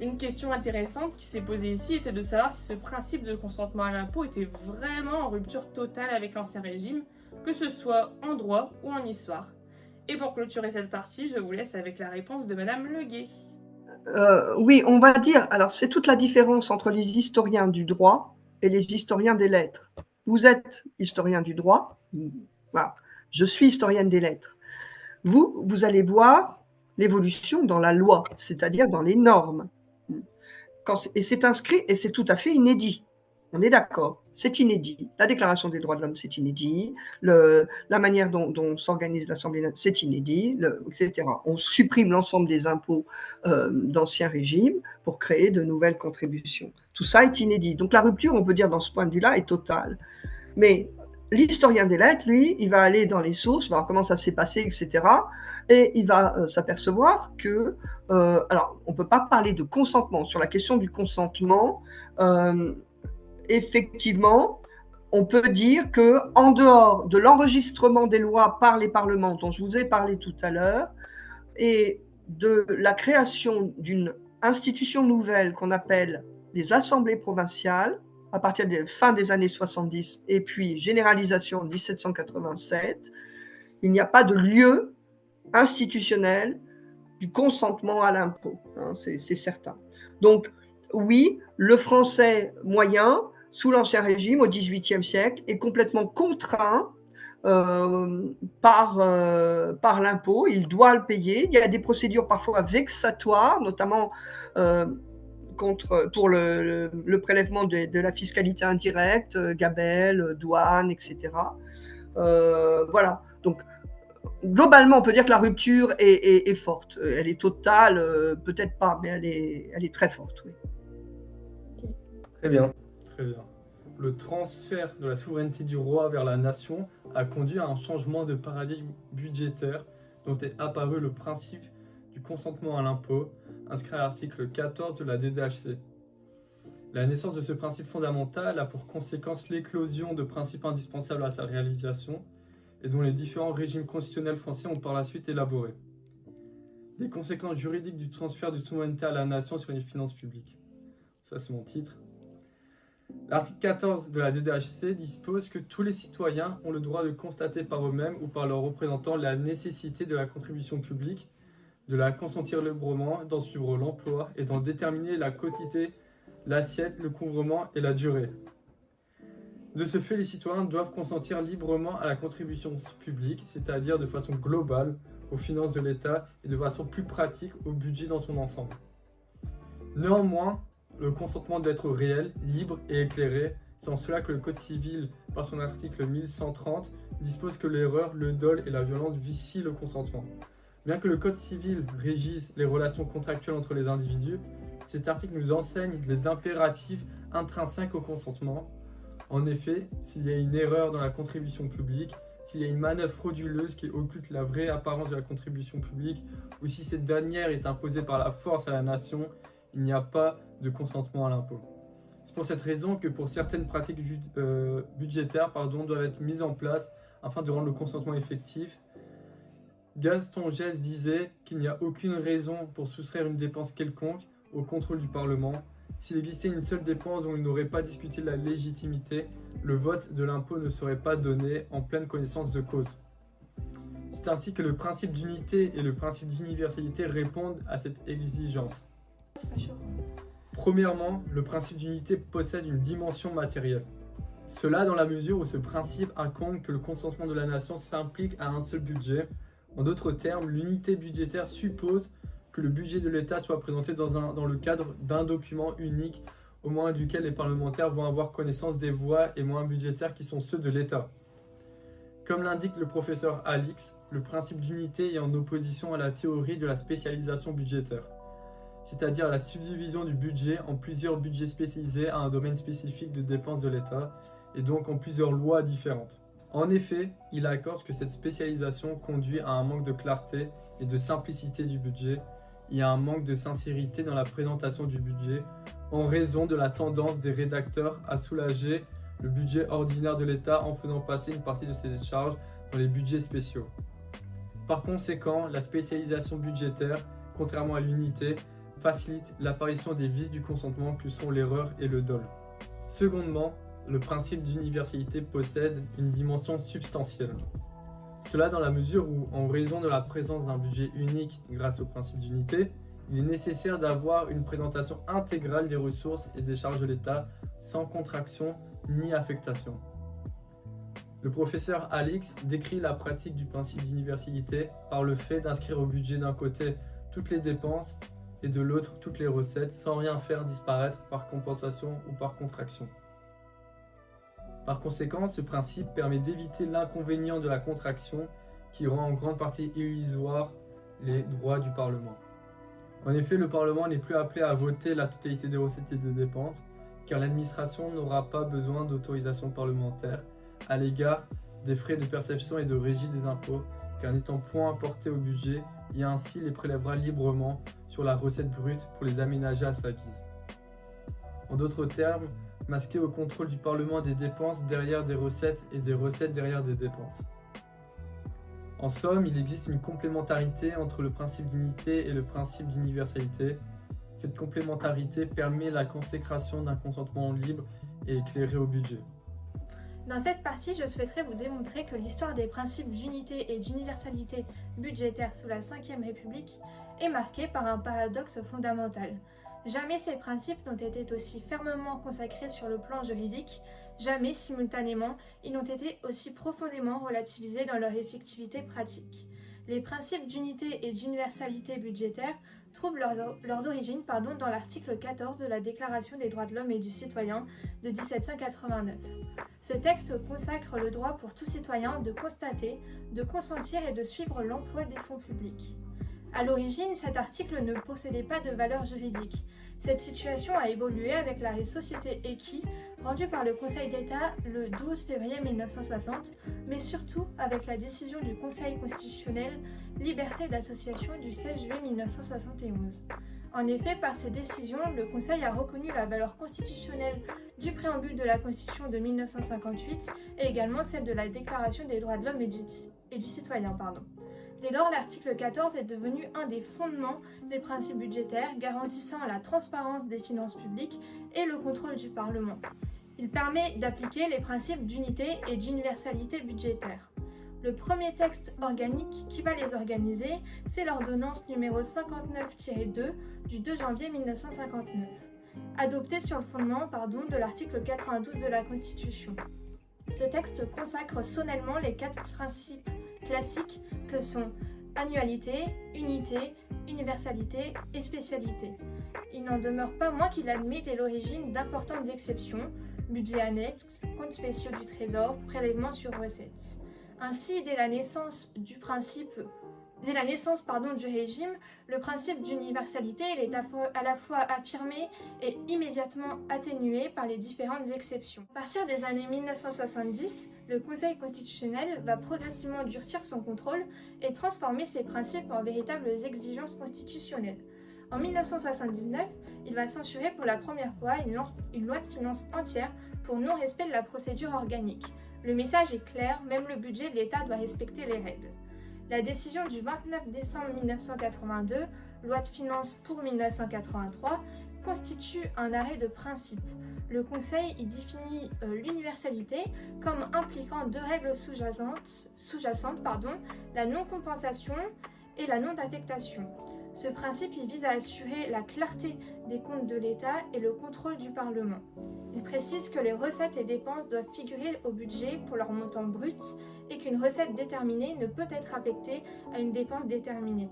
Une question intéressante qui s'est posée ici était de savoir si ce principe de consentement à l'impôt était vraiment en rupture totale avec l'Ancien Régime, que ce soit en droit ou en histoire. Et pour clôturer cette partie, je vous laisse avec la réponse de Madame Leguet. Oui, on va dire, alors c'est toute la différence entre les historiens du droit et les historiens des lettres. Vous êtes historien du droit, voilà. Je suis historienne des lettres. Vous allez voir l'évolution dans la loi, c'est-à-dire dans les normes. Et c'est inscrit et c'est tout à fait inédit. On est d'accord, c'est inédit. La Déclaration des droits de l'homme, c'est inédit. La manière dont s'organise l'Assemblée nationale, c'est inédit, etc. On supprime l'ensemble des impôts d'Ancien Régime pour créer de nouvelles contributions. Tout ça est inédit. Donc la rupture, on peut dire, dans ce point de vue-là, est totale. Mais l'historien des lettres, lui, il va aller dans les sources, voir comment ça s'est passé, etc. Et il va s'apercevoir que, alors, on ne peut pas parler de consentement. Sur la question du consentement, effectivement, on peut dire qu'en dehors de l'enregistrement des lois par les parlements, dont je vous ai parlé tout à l'heure, et de la création d'une institution nouvelle qu'on appelle les assemblées provinciales, à partir de la fin des années 70, et puis généralisation en 1787, il n'y a pas de lieu institutionnel du consentement à l'impôt, hein, c'est certain. Donc, oui, le français moyen, sous l'Ancien Régime, au XVIIIe siècle, est complètement contraint par l'impôt, il doit le payer. Il y a des procédures parfois vexatoires, notamment pour le prélèvement de la fiscalité indirecte, gabelle, douane, etc. Voilà. Donc, globalement, on peut dire que la rupture est forte. Elle est totale, peut-être pas, mais elle est très forte. Oui. Très bien. Très bien. Le transfert de la souveraineté du roi vers la nation a conduit à un changement de paradigme budgétaire dont est apparu le principe du consentement à l'impôt, inscrit à l'article 14 de la DDHC. La naissance de ce principe fondamental a pour conséquence l'éclosion de principes indispensables à sa réalisation et dont les différents régimes constitutionnels français ont par la suite élaboré. Les conséquences juridiques du transfert de souveraineté à la nation sur les finances publiques. Ça, c'est mon titre. L'article 14 de la DDHC dispose que tous les citoyens ont le droit de constater par eux-mêmes ou par leurs représentants la nécessité de la contribution publique, de la consentir librement, d'en suivre l'emploi et d'en déterminer la quantité, l'assiette, le couvrement et la durée. De ce fait, les citoyens doivent consentir librement à la contribution publique, c'est-à-dire de façon globale, aux finances de l'État et de façon plus pratique au budget dans son ensemble. Néanmoins, le consentement doit être réel, libre et éclairé. C'est en cela que le Code civil, par son article 1130, dispose que l'erreur, le dol et la violence vicient le consentement. Bien que le Code civil régisse les relations contractuelles entre les individus, cet article nous enseigne les impératifs intrinsèques au consentement. En effet, s'il y a une erreur dans la contribution publique, s'il y a une manœuvre frauduleuse qui occulte la vraie apparence de la contribution publique, ou si cette dernière est imposée par la force à la nation, il n'y a pas de consentement à l'impôt. C'est pour cette raison que pour certaines pratiques budgétaires doivent être mises en place afin de rendre le consentement effectif. Gaston Gesse disait qu'il n'y a aucune raison pour soustraire une dépense quelconque au contrôle du Parlement. S'il existait une seule dépense dont il n'aurait pas discuté de la légitimité, le vote de l'impôt ne serait pas donné en pleine connaissance de cause. C'est ainsi que le principe d'unité et le principe d'universalité répondent à cette exigence. Premièrement, le principe d'unité possède une dimension matérielle. Cela dans la mesure où ce principe incombe que le consentement de la nation s'implique à un seul budget. En d'autres termes, l'unité budgétaire suppose que le budget de l'État soit présenté dans le cadre d'un document unique au moyen duquel les parlementaires vont avoir connaissance des voies et moyens budgétaires qui sont ceux de l'État. Comme l'indique le professeur Alix, le principe d'unité est en opposition à la théorie de la spécialisation budgétaire, c'est-à-dire la subdivision du budget en plusieurs budgets spécialisés à un domaine spécifique de dépenses de l'État et donc en plusieurs lois différentes. En effet, il accorde que cette spécialisation conduit à un manque de clarté et de simplicité du budget. Il y a un manque de sincérité dans la présentation du budget en raison de la tendance des rédacteurs à soulager le budget ordinaire de l'État en faisant passer une partie de ses charges dans les budgets spéciaux. Par conséquent, la spécialisation budgétaire, contrairement à l'unité, facilite l'apparition des vices du consentement que sont l'erreur et le dol. Secondement, le principe d'universalité possède une dimension substantielle. Cela dans la mesure où, en raison de la présence d'un budget unique grâce au principe d'unité, il est nécessaire d'avoir une présentation intégrale des ressources et des charges de l'État sans contraction ni affectation. Le professeur Alix décrit la pratique du principe d'universalité par le fait d'inscrire au budget d'un côté toutes les dépenses et de l'autre toutes les recettes sans rien faire disparaître par compensation ou par contraction. Par conséquent, ce principe permet d'éviter l'inconvénient de la contraction qui rend en grande partie illusoire les droits du Parlement. En effet, le Parlement n'est plus appelé à voter la totalité des recettes et des dépenses, car l'administration n'aura pas besoin d'autorisation parlementaire à l'égard des frais de perception et de régie des impôts, car n'étant point apportés au budget, et ainsi les prélèvera librement sur la recette brute pour les aménager à sa guise. En d'autres termes, masquer au contrôle du Parlement des dépenses derrière des recettes et des recettes derrière des dépenses. En somme, il existe une complémentarité entre le principe d'unité et le principe d'universalité. Cette complémentarité permet la consécration d'un consentement libre et éclairé au budget. Dans cette partie, je souhaiterais vous démontrer que l'histoire des principes d'unité et d'universalité budgétaire sous la Ve République est marquée par un paradoxe fondamental. Jamais ces principes n'ont été aussi fermement consacrés sur le plan juridique, jamais simultanément ils n'ont été aussi profondément relativisés dans leur effectivité pratique. Les principes d'unité et d'universalité budgétaire trouvent leurs origines dans l'article 14 de la Déclaration des droits de l'homme et du citoyen de 1789. Ce texte consacre le droit pour tout citoyen de constater, de consentir et de suivre l'emploi des fonds publics. À l'origine, cet article ne possédait pas de valeur juridique. Cette situation a évolué avec l'arrêt Société Equi, rendu par le Conseil d'État le 12 février 1960, mais surtout avec la décision du Conseil constitutionnel Liberté d'association du 16 juillet 1971. En effet, par ces décisions, le Conseil a reconnu la valeur constitutionnelle du préambule de la Constitution de 1958 et également celle de la Déclaration des droits de l'homme et du citoyen. Dès lors, l'article 14 est devenu un des fondements des principes budgétaires garantissant la transparence des finances publiques et le contrôle du Parlement. Il permet d'appliquer les principes d'unité et d'universalité budgétaire. Le premier texte organique qui va les organiser, c'est l'ordonnance numéro 59-2 du 2 janvier 1959, adoptée sur le fondement de l'article 92 de la Constitution. Ce texte consacre solennellement les 4 principes classiques que sont annualité, unité, universalité et spécialité. Il n'en demeure pas moins qu'il admet dès l'origine d'importantes exceptions, budget annexe, comptes spéciaux du Trésor, prélèvements sur recettes. Ainsi, dès la naissance du régime, le principe d'universalité est à la fois affirmé et immédiatement atténué par les différentes exceptions. À partir des années 1970, le Conseil constitutionnel va progressivement durcir son contrôle et transformer ses principes en véritables exigences constitutionnelles. En 1979, il va censurer pour la première fois une loi de finances entière pour non-respect de la procédure organique. Le message est clair, même le budget de l'État doit respecter les règles. La décision du 29 décembre 1982, loi de finances pour 1983, constitue un arrêt de principe. Le Conseil y définit l'universalité comme impliquant deux règles sous-jacentes, la non-compensation et la non-affectation. Ce principe il vise à assurer la clarté des comptes de l'État et le contrôle du Parlement. Il précise que les recettes et dépenses doivent figurer au budget pour leur montant brut et qu'une recette déterminée ne peut être affectée à une dépense déterminée.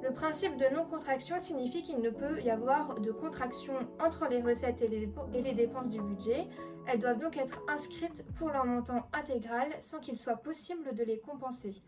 Le principe de non-contraction signifie qu'il ne peut y avoir de contraction entre les recettes et les dépenses du budget. Elles doivent donc être inscrites pour leur montant intégral sans qu'il soit possible de les compenser.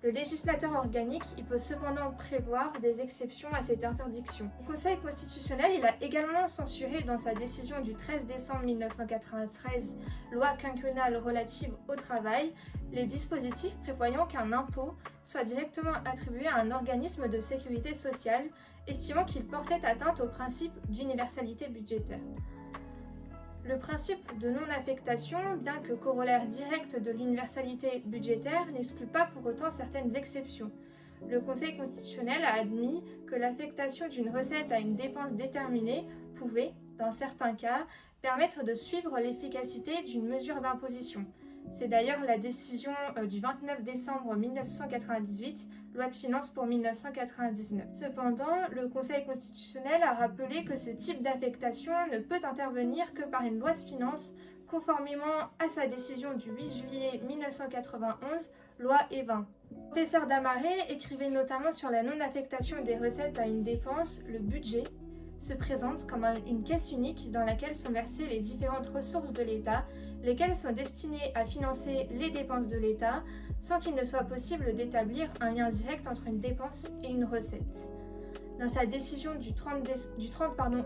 Le législateur organique peut cependant prévoir des exceptions à cette interdiction. Le Conseil constitutionnel il a également censuré dans sa décision du 13 décembre 1993, loi quinquennale relative au travail, les dispositifs prévoyant qu'un impôt soit directement attribué à un organisme de sécurité sociale, estimant qu'il portait atteinte au principe d'universalité budgétaire. Le principe de non-affectation, bien que corollaire direct de l'universalité budgétaire, n'exclut pas pour autant certaines exceptions. Le Conseil constitutionnel a admis que l'affectation d'une recette à une dépense déterminée pouvait, dans certains cas, permettre de suivre l'efficacité d'une mesure d'imposition. C'est d'ailleurs la décision du 29 décembre 1998, loi de finances pour 1999. Cependant, le Conseil constitutionnel a rappelé que ce type d'affectation ne peut intervenir que par une loi de finances, conformément à sa décision du 8 juillet 1991, loi E20. Le professeur Damaré écrivait notamment sur la non-affectation des recettes à une dépense, le budget se présente comme une caisse unique dans laquelle sont versées les différentes ressources de l'État, lesquelles sont destinées à financer les dépenses de l'État, sans qu'il ne soit possible d'établir un lien direct entre une dépense et une recette. Dans sa décision du 30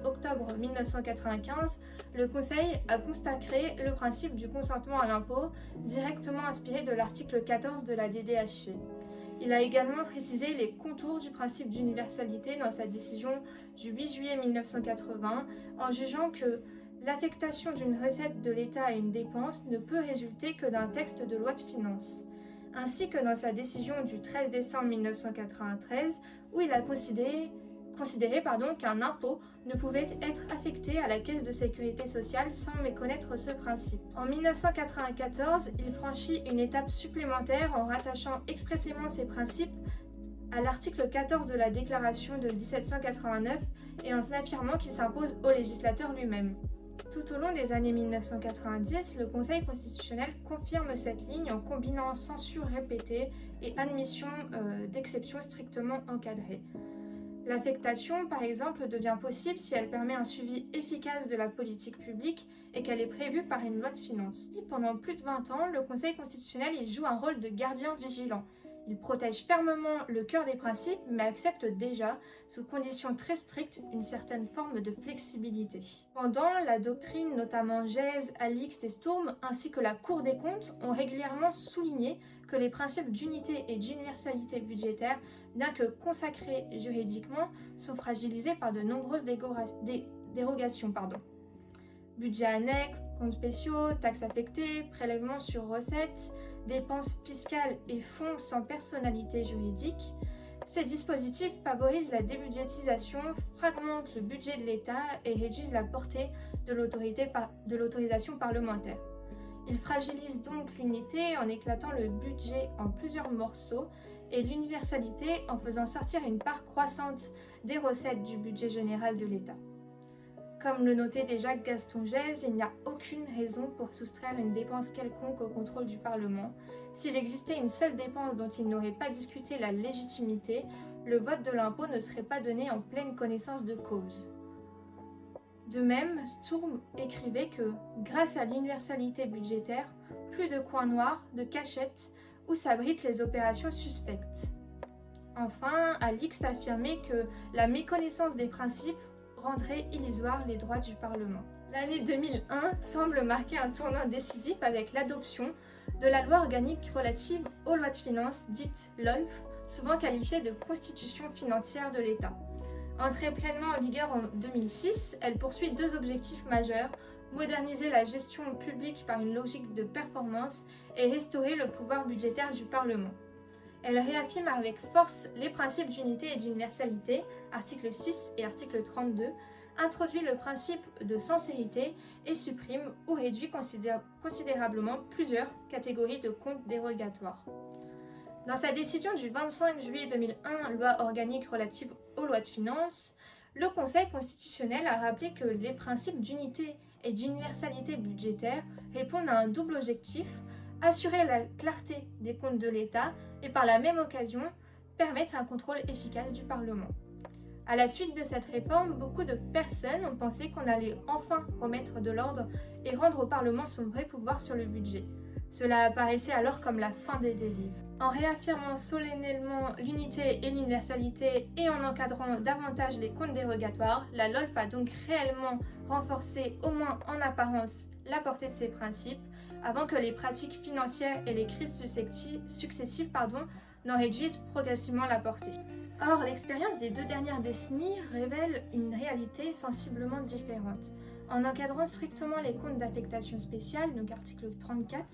octobre 1995, le Conseil a consacré le principe du consentement à l'impôt, directement inspiré de l'article 14 de la DDHC. Il a également précisé les contours du principe d'universalité dans sa décision du 8 juillet 1980, en jugeant que l'affectation d'une recette de l'État à une dépense ne peut résulter que d'un texte de loi de finances, ainsi que dans sa décision du 13 décembre 1993, où il a considéré qu'un impôt ne pouvait être affecté à la caisse de sécurité sociale sans méconnaître ce principe. En 1994, il franchit une étape supplémentaire en rattachant expressément ces principes à l'article 14 de la Déclaration de 1789 et en affirmant qu'il s'impose au législateur lui-même. Tout au long des années 1990, le Conseil constitutionnel confirme cette ligne en combinant censure répétée et admission d'exceptions strictement encadrées. L'affectation, par exemple, devient possible si elle permet un suivi efficace de la politique publique et qu'elle est prévue par une loi de finances. Pendant plus de 20 ans, le Conseil constitutionnel joue un rôle de gardien vigilant. Il protège fermement le cœur des principes, mais accepte déjà, sous conditions très strictes, une certaine forme de flexibilité. Cependant, la doctrine, notamment Gèze, Alix et Sturm, ainsi que la Cour des comptes, ont régulièrement souligné que les principes d'unité et d'universalité budgétaire, bien que consacrés juridiquement, sont fragilisés par de nombreuses dérogations. Budget annexe, comptes spéciaux, taxes affectées, prélèvements sur recettes, dépenses fiscales et fonds sans personnalité juridique. Ces dispositifs favorisent la débudgétisation, fragmentent le budget de l'État et réduisent la portée de l'autorisation parlementaire. Ils fragilisent donc l'unité en éclatant le budget en plusieurs morceaux et l'universalité en faisant sortir une part croissante des recettes du budget général de l'État. Comme le notait déjà Gaston Gèze, il n'y a aucune raison pour soustraire une dépense quelconque au contrôle du Parlement. S'il existait une seule dépense dont il n'aurait pas discuté la légitimité, le vote de l'impôt ne serait pas donné en pleine connaissance de cause. De même, Sturm écrivait que, grâce à l'universalité budgétaire, plus de coins noirs, de cachettes, où s'abritent les opérations suspectes. Enfin, Alix affirmait que la méconnaissance des principes rendrait illusoires les droits du Parlement. L'année 2001 semble marquer un tournant décisif avec l'adoption de la loi organique relative aux lois de finances, dite LOLF, souvent qualifiée de constitution financière de l'État. Entrée pleinement en vigueur en 2006, elle poursuit deux objectifs majeurs: moderniser la gestion publique par une logique de performance et restaurer le pouvoir budgétaire du Parlement. Elle réaffirme avec force les principes d'unité et d'universalité, article 6 et article 32, introduit le principe de sincérité et supprime ou réduit considérablement plusieurs catégories de comptes dérogatoires. Dans sa décision du 25 juillet 2001, loi organique relative aux lois de finances, le Conseil constitutionnel a rappelé que les principes d'unité et d'universalité budgétaire répondent à un double objectif: assurer la clarté des comptes de l'État et par la même occasion permettre un contrôle efficace du Parlement. À la suite de cette réforme, beaucoup de personnes ont pensé qu'on allait enfin remettre de l'ordre et rendre au Parlement son vrai pouvoir sur le budget. Cela apparaissait alors comme la fin des délires. En réaffirmant solennellement l'unité et l'universalité et en encadrant davantage les comptes dérogatoires, la LOLF a donc réellement renforcé, au moins en apparence, la portée de ces principes, avant que les pratiques financières et les crises successives n'en réduisent progressivement la portée. Or, l'expérience des 2 dernières décennies révèle une réalité sensiblement différente. En encadrant strictement les comptes d'affectation spéciale, donc article 34,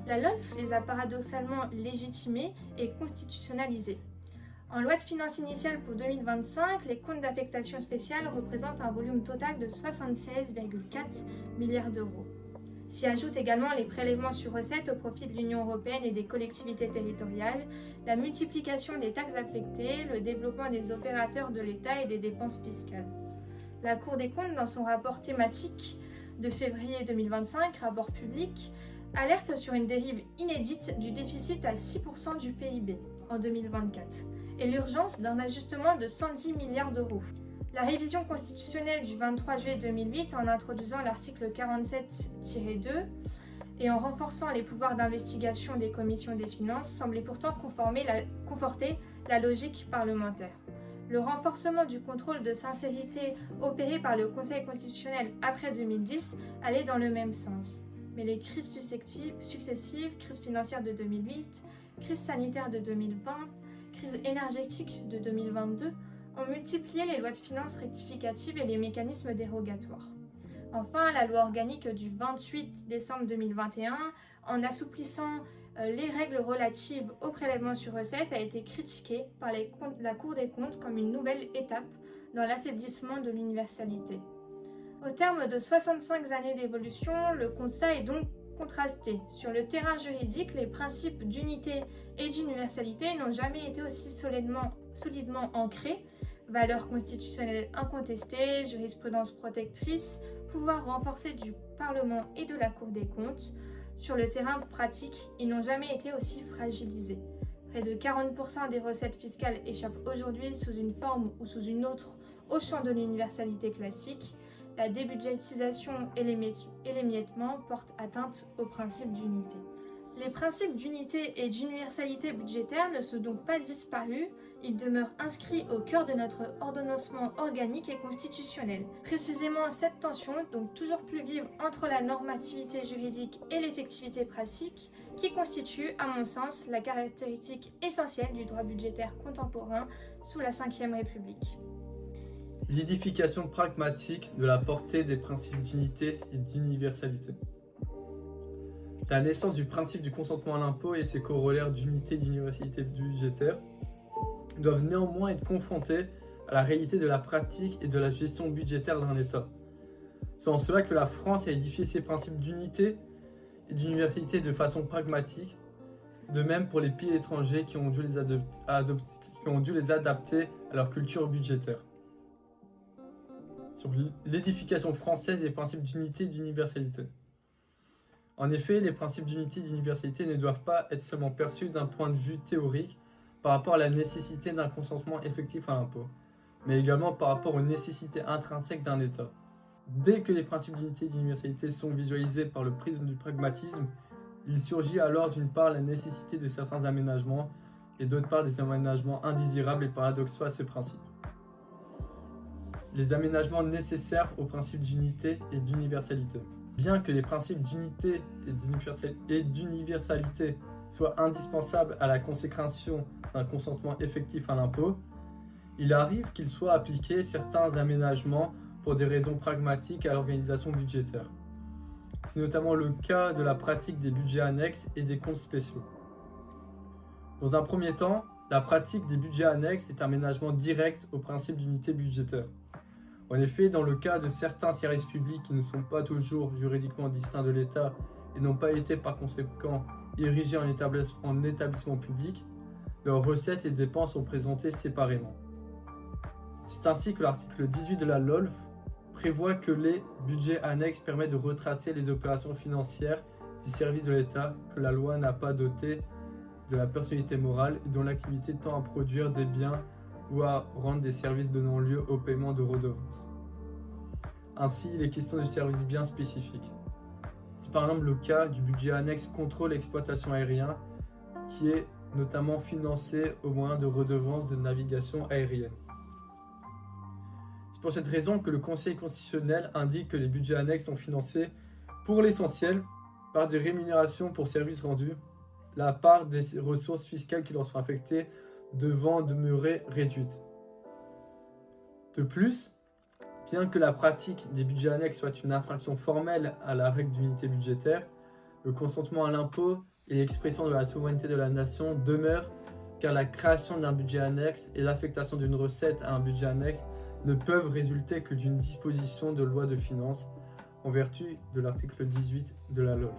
la LOLF les a paradoxalement légitimés et constitutionnalisés. En loi de finances initiale pour 2025, les comptes d'affectation spéciale représentent un volume total de 76,4 milliards d'euros. S'y ajoutent également les prélèvements sur recettes au profit de l'Union européenne et des collectivités territoriales, la multiplication des taxes affectées, le développement des opérateurs de l'État et des dépenses fiscales. La Cour des comptes, dans son rapport thématique de février 2025, rapport public, alerte sur une dérive inédite du déficit à 6% du PIB en 2024 et l'urgence d'un ajustement de 110 milliards d'euros. La révision constitutionnelle du 23 juillet 2008, en introduisant l'article 47-2 et en renforçant les pouvoirs d'investigation des commissions des finances, semblait pourtant conforter la logique parlementaire. Le renforcement du contrôle de sincérité opéré par le Conseil constitutionnel après 2010 allait dans le même sens. Mais les crises successives, crise financière de 2008, crise sanitaire de 2020, crise énergétique de 2022, ont multiplié les lois de finances rectificatives et les mécanismes dérogatoires. Enfin, la loi organique du 28 décembre 2021, en assouplissant les règles relatives au prélèvement sur recettes, a été critiquée par la Cour des comptes comme une nouvelle étape dans l'affaiblissement de l'universalité. Au terme de 65 années d'évolution, le constat est donc contrasté. Sur le terrain juridique, les principes d'unité et d'universalité n'ont jamais été aussi solidement ancrés. Valeurs constitutionnelles incontestées, jurisprudence protectrice, pouvoir renforcé du Parlement et de la Cour des comptes. Sur le terrain pratique, ils n'ont jamais été aussi fragilisés. Près de 40% des recettes fiscales échappent aujourd'hui sous une forme ou sous une autre au champ de l'universalité classique. La débudgétisation et l'émiettement portent atteinte au principe d'unité. Les principes d'unité et d'universalité budgétaire ne sont donc pas disparus, ils demeurent inscrits au cœur de notre ordonnancement organique et constitutionnel. Précisément cette tension, donc toujours plus vive entre la normativité juridique et l'effectivité pratique, qui constitue, à mon sens, la caractéristique essentielle du droit budgétaire contemporain sous la Ve République. L'édification pragmatique de la portée des principes d'unité et d'universalité. La naissance du principe du consentement à l'impôt et ses corollaires d'unité et d'universalité budgétaire doivent néanmoins être confrontés à la réalité de la pratique et de la gestion budgétaire d'un État. C'est en cela que la France a édifié ses principes d'unité et d'universalité de façon pragmatique, de même pour les pays étrangers qui ont dû les adapter à leur culture budgétaire. sur l'édification française des principes d'unité et d'universalité. En effet, les principes d'unité et d'universalité ne doivent pas être seulement perçus d'un point de vue théorique par rapport à la nécessité d'un consentement effectif à l'impôt, mais également par rapport aux nécessités intrinsèques d'un État. Dès que les principes d'unité et d'universalité sont visualisés par le prisme du pragmatisme, il surgit alors d'une part la nécessité de certains aménagements et d'autre part des aménagements indésirables et paradoxaux à ces principes. Les aménagements nécessaires aux principes d'unité et d'universalité. Bien que les principes d'unité et d'universalité soient indispensables à la consécration d'un consentement effectif à l'impôt, il arrive qu'il soit appliqué certains aménagements pour des raisons pragmatiques à l'organisation budgétaire. C'est notamment le cas de la pratique des budgets annexes et des comptes spéciaux. Dans un premier temps, la pratique des budgets annexes est un aménagement direct au principe d'unité budgétaire. En effet, dans le cas de certains services publics qui ne sont pas toujours juridiquement distincts de l'État et n'ont pas été par conséquent érigés en établissement public, leurs recettes et dépenses sont présentées séparément. C'est ainsi que l'article 18 de la LOLF prévoit que les budgets annexes permettent de retracer les opérations financières des services de l'État que la loi n'a pas dotés de la personnalité morale et dont l'activité tend à produire des biens ou à rendre des services donnant lieu au paiement de redevances. Ainsi, il est question de services bien spécifiques. C'est par exemple le cas du budget annexe contrôle et exploitation aérien qui est notamment financé au moyen de redevances de navigation aérienne. C'est pour cette raison que le Conseil constitutionnel indique que les budgets annexes sont financés pour l'essentiel par des rémunérations pour services rendus, la part des ressources fiscales qui leur sont affectées devant demeurer réduite. De plus, bien que la pratique des budgets annexes soit une infraction formelle à la règle d'unité budgétaire, le consentement à l'impôt et l'expression de la souveraineté de la nation demeurent car la création d'un budget annexe et l'affectation d'une recette à un budget annexe ne peuvent résulter que d'une disposition de loi de finances en vertu de l'article 18 de la LOLF.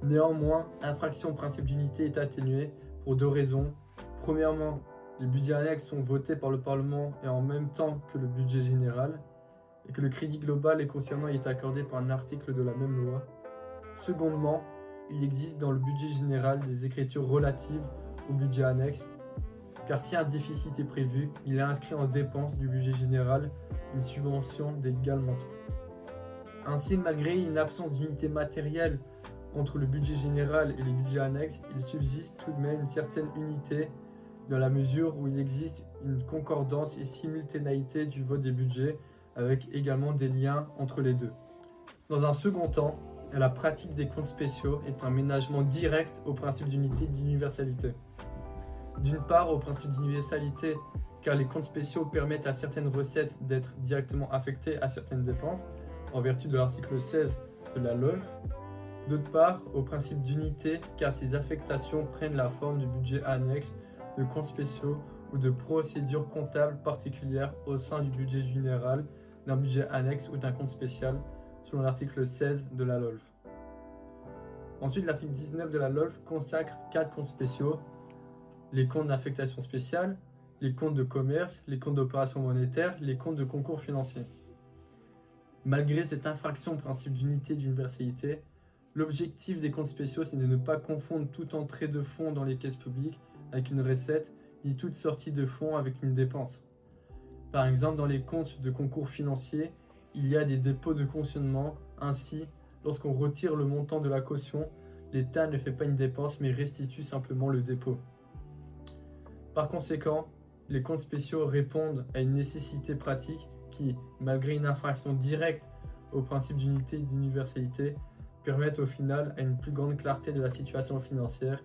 Néanmoins, l'infraction au principe d'unité est atténuée pour deux raisons. Premièrement, les budgets annexes sont votés par le Parlement et en même temps que le budget général, et que le crédit global les concernant y est accordé par un article de la même loi. Secondement, il existe dans le budget général des écritures relatives au budget annexe, car si un déficit est prévu, il est inscrit en dépense du budget général une subvention d'égal montant. Ainsi, malgré une absence d'unité matérielle entre le budget général et les budgets annexes, il subsiste tout de même une certaine unité dans la mesure où il existe une concordance et simultanéité du vote des budgets avec également des liens entre les deux. Dans un second temps, la pratique des comptes spéciaux est un ménagement direct au principe d'unité et d'universalité. D'une part, au principe d'universalité, car les comptes spéciaux permettent à certaines recettes d'être directement affectées à certaines dépenses, en vertu de l'article 16 de la LOLF. D'autre part, au principe d'unité, car ces affectations prennent la forme du budget annexe, de comptes spéciaux ou de procédures comptables particulières au sein du budget général, d'un budget annexe ou d'un compte spécial, selon l'article 16 de la LOLF. Ensuite, l'article 19 de la LOLF consacre 4 comptes spéciaux: les comptes d'affectation spéciale, les comptes de commerce, les comptes d'opération monétaire, les comptes de concours financiers. Malgré cette infraction au principe d'unité et d'universalité, l'objectif des comptes spéciaux, c'est de ne pas confondre toute entrée de fonds dans les caisses publiques avec une recette, ni toute sortie de fonds avec une dépense. Par exemple, dans les comptes de concours financiers, il y a des dépôts de cautionnement. Ainsi, lorsqu'on retire le montant de la caution, l'État ne fait pas une dépense mais restitue simplement le dépôt. Par conséquent, les comptes spéciaux répondent à une nécessité pratique qui, malgré une infraction directe au principe d'unité et d'universalité, permettent au final à une plus grande clarté de la situation financière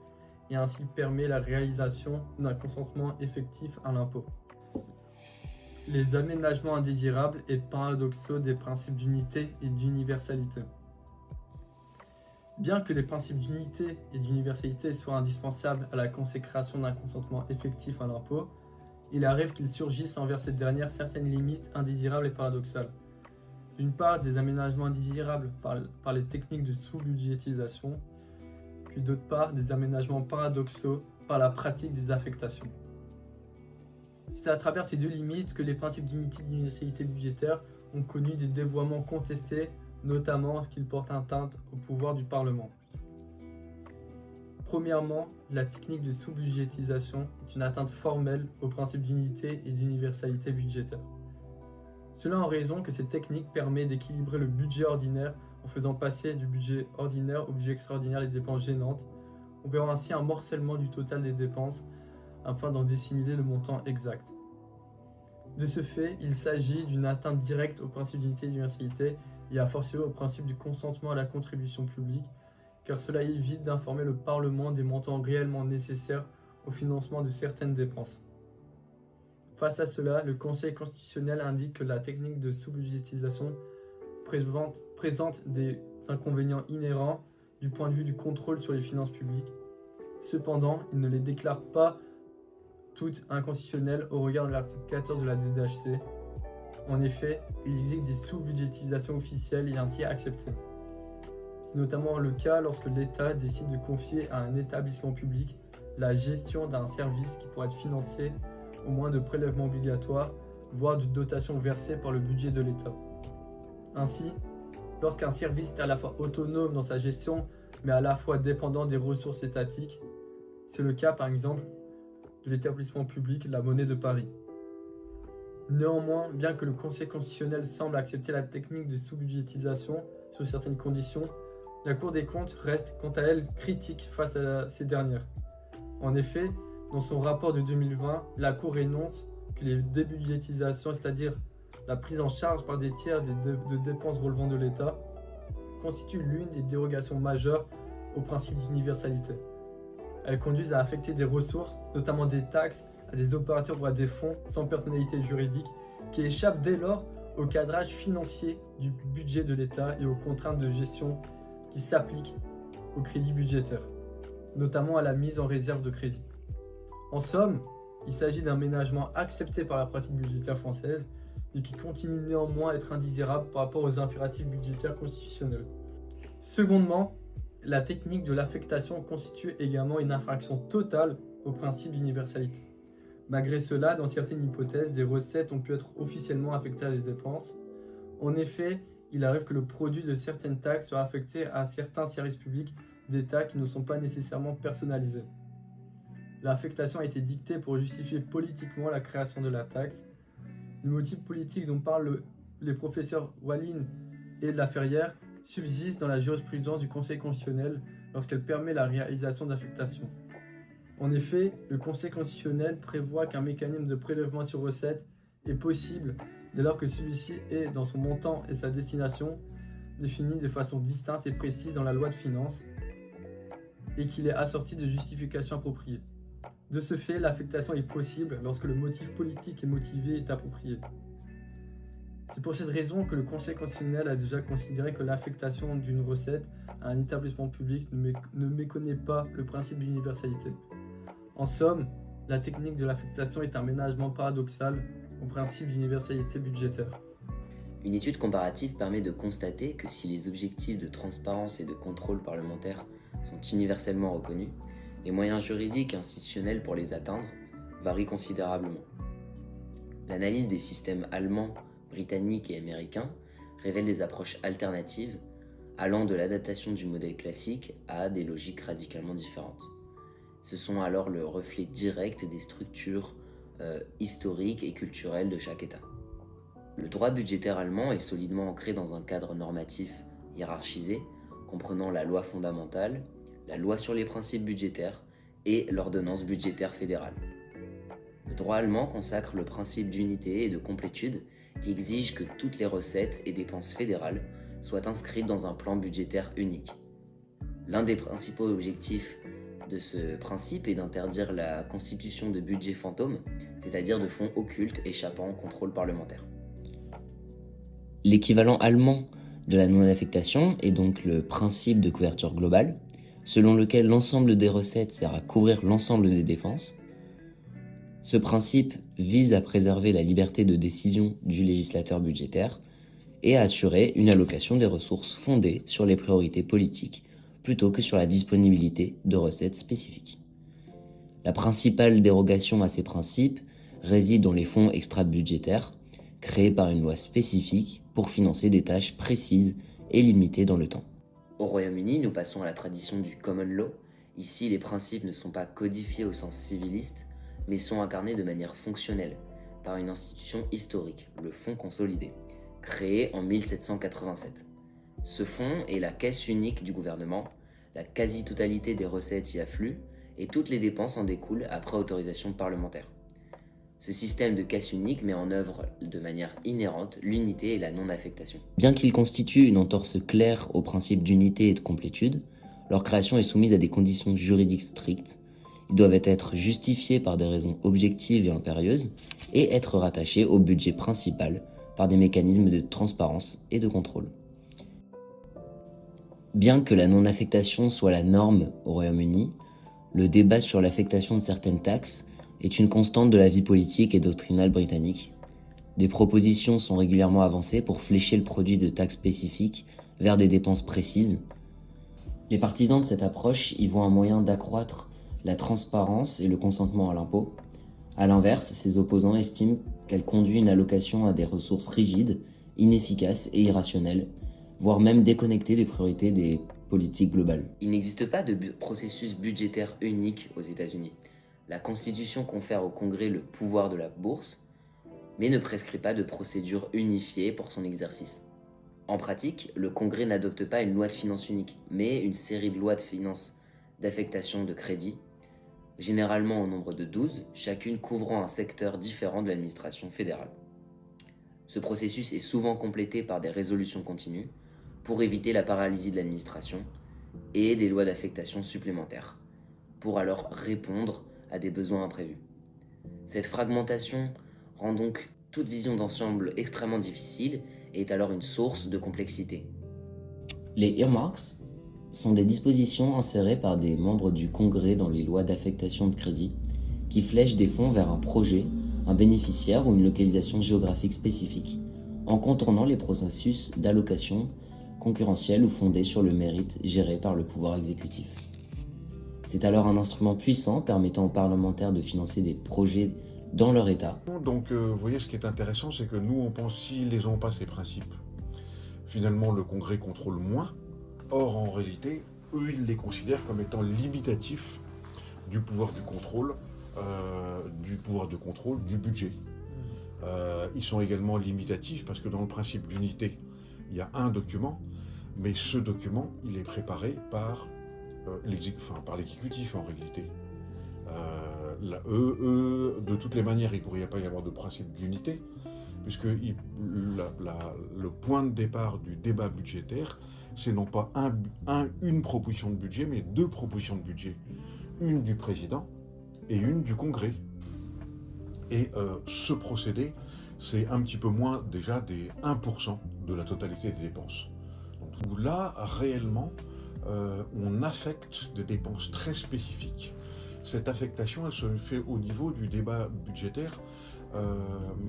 et ainsi permet la réalisation d'un consentement effectif à l'impôt. Les aménagements indésirables et paradoxaux des principes d'unité et d'universalité. Bien que les principes d'unité et d'universalité soient indispensables à la consécration d'un consentement effectif à l'impôt, il arrive qu'il surgisse envers cette dernière certaines limites indésirables et paradoxales. D'une part, des aménagements indésirables par les techniques de sous-budgétisation, puis d'autre part, des aménagements paradoxaux par la pratique des affectations. C'est à travers ces deux limites que les principes d'unité et d'universalité budgétaire ont connu des dévoiements contestés, notamment qu'ils portent atteinte au pouvoir du Parlement. Premièrement, la technique de sous-budgétisation est une atteinte formelle au principe d'unité et d'universalité budgétaire. Cela en raison que cette technique permet d'équilibrer le budget ordinaire en faisant passer du budget ordinaire au budget extraordinaire les dépenses gênantes, opérant ainsi un morcellement du total des dépenses afin d'en dissimuler le montant exact. De ce fait, il s'agit d'une atteinte directe au principe d'unité et d'universalité et a fortiori au principe du consentement à la contribution publique, car cela évite d'informer le Parlement des montants réellement nécessaires au financement de certaines dépenses. Face à cela, le Conseil constitutionnel indique que la technique de sous-budgétisation présente des inconvénients inhérents du point de vue du contrôle sur les finances publiques. Cependant, il ne les déclare pas toutes inconstitutionnelles au regard de l'article 14 de la DDHC. En effet, il existe des sous-budgétisations officielles et ainsi acceptées. C'est notamment le cas lorsque l'État décide de confier à un établissement public la gestion d'un service qui pourrait être financé au moins de prélèvements obligatoires, voire de dotations versées par le budget de l'État. Ainsi, lorsqu'un service est à la fois autonome dans sa gestion, mais à la fois dépendant des ressources étatiques, c'est le cas par exemple de l'établissement public La Monnaie de Paris. Néanmoins, bien que le Conseil constitutionnel semble accepter la technique de sous-budgétisation sous certaines conditions, la Cour des comptes reste quant à elle critique face à ces dernières. En effet, dans son rapport de 2020, la Cour énonce que les débudgétisations, c'est-à-dire la prise en charge par des tiers de dépenses relevant de l'État, constituent l'une des dérogations majeures au principe d'universalité. Elles conduisent à affecter des ressources, notamment des taxes, à des opérateurs ou à des fonds sans personnalité juridique, qui échappent dès lors au cadrage financier du budget de l'État et aux contraintes de gestion qui s'appliquent au crédit budgétaire, notamment à la mise en réserve de crédit. En somme, il s'agit d'un ménagement accepté par la pratique budgétaire française et qui continue néanmoins à être indésirable par rapport aux impératifs budgétaires constitutionnels. Secondement, la technique de l'affectation constitue également une infraction totale au principe d'universalité. Malgré cela, dans certaines hypothèses, des recettes ont pu être officiellement affectées à des dépenses. En effet, il arrive que le produit de certaines taxes soit affecté à certains services publics d'État qui ne sont pas nécessairement personnalisés. L'affectation a été dictée pour justifier politiquement la création de la taxe. Le motif politique dont parlent les professeurs Walline et Laferrière subsiste dans la jurisprudence du Conseil constitutionnel lorsqu'elle permet la réalisation d'affectations. En effet, le Conseil constitutionnel prévoit qu'un mécanisme de prélèvement sur recette est possible dès lors que celui-ci est, dans son montant et sa destination, défini de façon distincte et précise dans la loi de finances et qu'il est assorti de justifications appropriées. De ce fait, l'affectation est possible lorsque le motif politique et motivé est approprié. C'est pour cette raison que le Conseil constitutionnel a déjà considéré que l'affectation d'une recette à un établissement public ne méconnaît pas le principe d'universalité. En somme, la technique de l'affectation est un ménagement paradoxal au principe d'universalité budgétaire. Une étude comparative permet de constater que si les objectifs de transparence et de contrôle parlementaire sont universellement reconnus, les moyens juridiques et institutionnels pour les atteindre varient considérablement. L'analyse des systèmes allemands, britanniques et américains révèle des approches alternatives allant de l'adaptation du modèle classique à des logiques radicalement différentes. Ce sont alors le reflet direct des structures historiques et culturelles de chaque État. Le droit budgétaire allemand est solidement ancré dans un cadre normatif hiérarchisé, comprenant la loi fondamentale, la loi sur les principes budgétaires et l'ordonnance budgétaire fédérale. Le droit allemand consacre le principe d'unité et de complétude qui exige que toutes les recettes et dépenses fédérales soient inscrites dans un plan budgétaire unique. L'un des principaux objectifs de ce principe est d'interdire la constitution de budgets fantômes, c'est-à-dire de fonds occultes échappant au contrôle parlementaire. L'équivalent allemand de la non-affectation est donc le principe de couverture globale, selon lequel l'ensemble des recettes sert à couvrir l'ensemble des dépenses. Ce principe vise à préserver la liberté de décision du législateur budgétaire et à assurer une allocation des ressources fondée sur les priorités politiques plutôt que sur la disponibilité de recettes spécifiques. La principale dérogation à ces principes réside dans les fonds extra-budgétaires, créés par une loi spécifique pour financer des tâches précises et limitées dans le temps. Au Royaume-Uni, nous passons à la tradition du common law. Ici, les principes ne sont pas codifiés au sens civiliste, mais sont incarnés de manière fonctionnelle par une institution historique, le Fonds consolidé, créé en 1787. Ce fonds est la caisse unique du gouvernement, la quasi-totalité des recettes y affluent et toutes les dépenses en découlent après autorisation parlementaire. Ce système de caisse unique met en œuvre de manière inhérente l'unité et la non-affectation. Bien qu'il constitue une entorse claire au principe d'unité et de complétude, leur création est soumise à des conditions juridiques strictes. Ils doivent être justifiés par des raisons objectives et impérieuses et être rattachés au budget principal par des mécanismes de transparence et de contrôle. Bien que la non-affectation soit la norme au Royaume-Uni, le débat sur l'affectation de certaines taxes est une constante de la vie politique et doctrinale britannique. Des propositions sont régulièrement avancées pour flécher le produit de taxes spécifiques vers des dépenses précises. Les partisans de cette approche y voient un moyen d'accroître la transparence et le consentement à l'impôt. A l'inverse, ses opposants estiment qu'elle conduit une allocation à des ressources rigides, inefficaces et irrationnelles, voire même déconnectées des priorités des politiques globales. Il n'existe pas de processus budgétaire unique aux États-Unis. La Constitution confère au Congrès le pouvoir de la bourse, mais ne prescrit pas de procédure unifiée pour son exercice. En pratique, le Congrès n'adopte pas une loi de finances unique, mais une série de lois de finances d'affectation de crédit, généralement au nombre de 12, chacune couvrant un secteur différent de l'administration fédérale. Ce processus est souvent complété par des résolutions continues pour éviter la paralysie de l'administration et des lois d'affectation supplémentaires, pour alors répondre à des besoins imprévus. Cette fragmentation rend donc toute vision d'ensemble extrêmement difficile et est alors une source de complexité. Les earmarks sont des dispositions insérées par des membres du Congrès dans les lois d'affectation de crédit qui flèchent des fonds vers un projet, un bénéficiaire ou une localisation géographique spécifique, en contournant les processus d'allocation concurrentielle ou fondés sur le mérite géré par le pouvoir exécutif. C'est alors un instrument puissant permettant aux parlementaires de financer des projets dans leur État. Donc vous voyez, ce qui est intéressant, c'est que nous on pense s'ils les ont pas ces principes, finalement le Congrès contrôle moins. Or en réalité, eux ils les considèrent comme étant limitatifs du pouvoir de contrôle du budget. Ils sont également limitatifs parce que dans le principe d'unité, il y a un document, mais ce document, il est préparé par l'exécutif en réalité. De toutes les manières, il ne pourrait pas y avoir de principe d'unité, puisque le point de départ du débat budgétaire, c'est non pas une proposition de budget, mais deux propositions de budget. Une du président et une du Congrès. Et ce procédé, c'est un petit peu moins déjà des 1% de la totalité des dépenses. Donc là, réellement, on affecte des dépenses très spécifiques. Cette affectation, elle se fait au niveau du débat budgétaire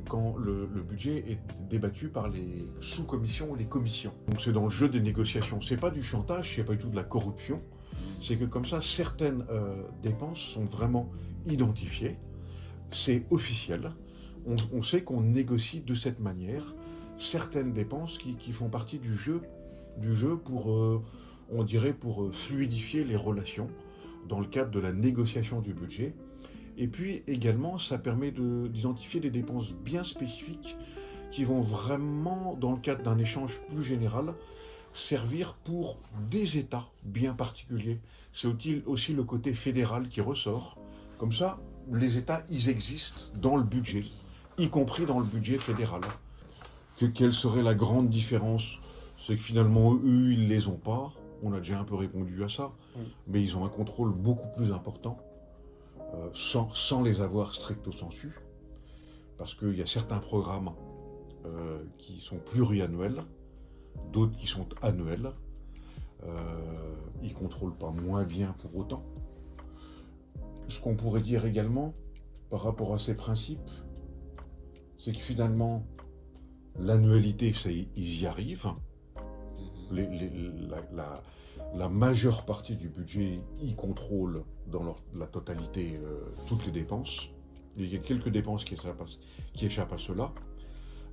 quand le budget est débattu par les sous-commissions ou les commissions. Donc c'est dans le jeu des négociations. C'est pas du chantage, c'est pas du tout de la corruption. C'est que comme ça, certaines dépenses sont vraiment identifiées. C'est officiel. On sait qu'on négocie de cette manière certaines dépenses qui font partie du jeu pour, on dirait, pour fluidifier les relations dans le cadre de la négociation du budget. Et puis également, ça permet d'identifier des dépenses bien spécifiques qui vont vraiment, dans le cadre d'un échange plus général, servir pour des États bien particuliers. C'est aussi le côté fédéral qui ressort. Comme ça, les États, ils existent dans le budget, y compris dans le budget fédéral. Quelle serait la grande différence? C'est que finalement, eux, ils les ont pas. On a déjà un peu répondu à ça. Mais ils ont un contrôle beaucoup plus important, sans les avoir stricto sensu. Parce qu'il y a certains programmes qui sont pluriannuels, d'autres qui sont annuels. Ils ne contrôlent pas moins bien pour autant. Ce qu'on pourrait dire également, par rapport à ces principes, c'est que finalement, l'annualité, ils y arrivent. La majeure partie du budget, ils contrôlent dans la totalité toutes les dépenses. Il y a quelques dépenses qui échappent à cela,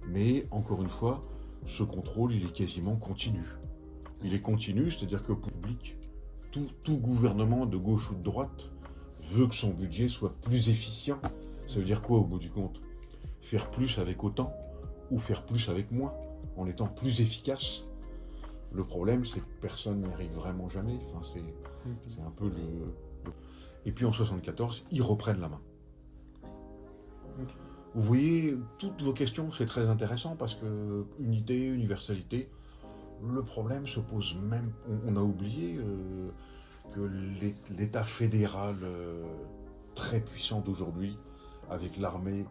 mais encore une fois, ce contrôle, il est quasiment continu. Il est continu, c'est-à-dire que pour le public, tout gouvernement de gauche ou de droite veut que son budget soit plus efficient. Ça veut dire quoi au bout du compte? Faire plus avec autant ou faire plus avec moins, en étant plus efficace. Le problème, c'est que personne n'y arrive vraiment jamais. Enfin, c'est un peu le... Et puis en 1974, ils reprennent la main. Ok. Vous voyez, toutes vos questions, c'est très intéressant parce que unité, universalité, le problème se pose même... On a oublié que l'État fédéral très puissant d'aujourd'hui, avec l'armée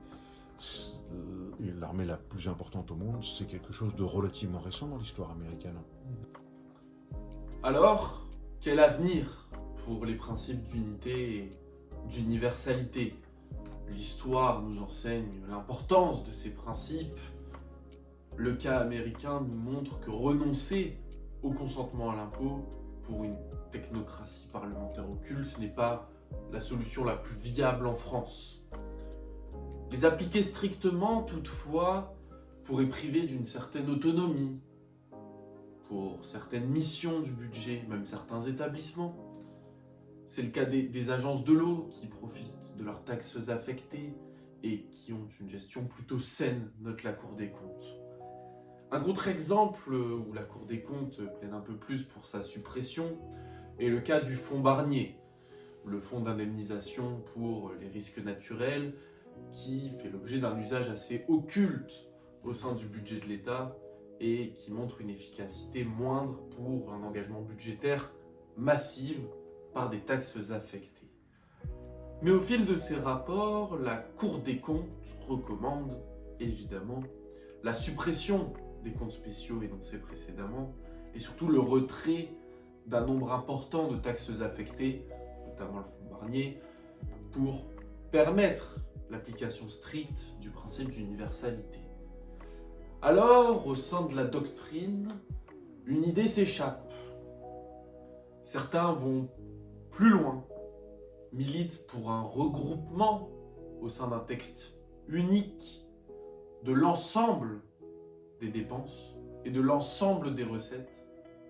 la plus importante au monde, c'est quelque chose de relativement récent dans l'histoire américaine. Alors, quel avenir pour les principes d'unité et d'universalité? L'histoire nous enseigne l'importance de ces principes. Le cas américain nous montre que renoncer au consentement à l'impôt pour une technocratie parlementaire occulte, ce n'est pas la solution la plus viable en France. Les appliquer strictement, toutefois, pourrait priver d'une certaine autonomie pour certaines missions du budget, même certains établissements. C'est le cas des agences de l'eau qui profitent de leurs taxes affectées et qui ont une gestion plutôt saine, note la Cour des comptes. Un contre-exemple où la Cour des comptes plaide un peu plus pour sa suppression est le cas du fonds Barnier, le fonds d'indemnisation pour les risques naturels, qui fait l'objet d'un usage assez occulte au sein du budget de l'État et qui montre une efficacité moindre pour un engagement budgétaire massif par des taxes affectées. Mais au fil de ces rapports, la Cour des comptes recommande évidemment la suppression des comptes spéciaux énoncés précédemment et surtout le retrait d'un nombre important de taxes affectées, notamment le fonds Barnier, pour permettre l'application stricte du principe d'universalité. Alors, au sein de la doctrine, une idée s'échappe. Certains vont plus loin, militent pour un regroupement au sein d'un texte unique de l'ensemble des dépenses et de l'ensemble des recettes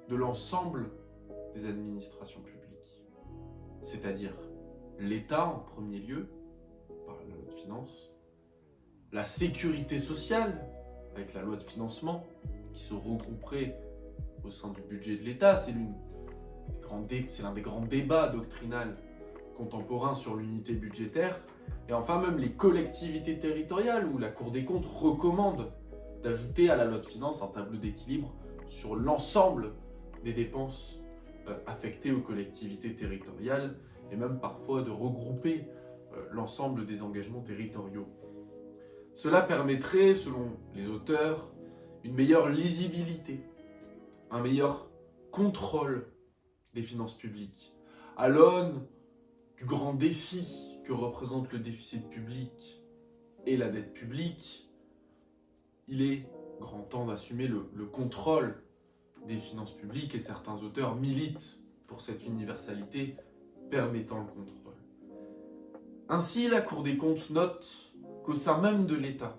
de l'ensemble des administrations publiques. C'est-à-dire l'État en premier lieu, par la loi de finances, la sécurité sociale, avec la loi de financement, qui se regrouperait au sein du budget de l'État. C'est l'un des grands débats doctrinaux contemporains sur l'unité budgétaire. Et enfin même les collectivités territoriales, où la Cour des comptes recommande d'ajouter à la loi de finances un tableau d'équilibre sur l'ensemble des dépenses affectées aux collectivités territoriales, et même parfois de regrouper l'ensemble des engagements territoriaux. Cela permettrait, selon les auteurs, une meilleure lisibilité, un meilleur contrôle des finances publiques. À l'aune du grand défi que représente le déficit public et la dette publique, il est grand temps d'assumer le contrôle des finances publiques et certains auteurs militent pour cette universalité permettant le contrôle. Ainsi, la Cour des comptes note qu'au sein même de l'État,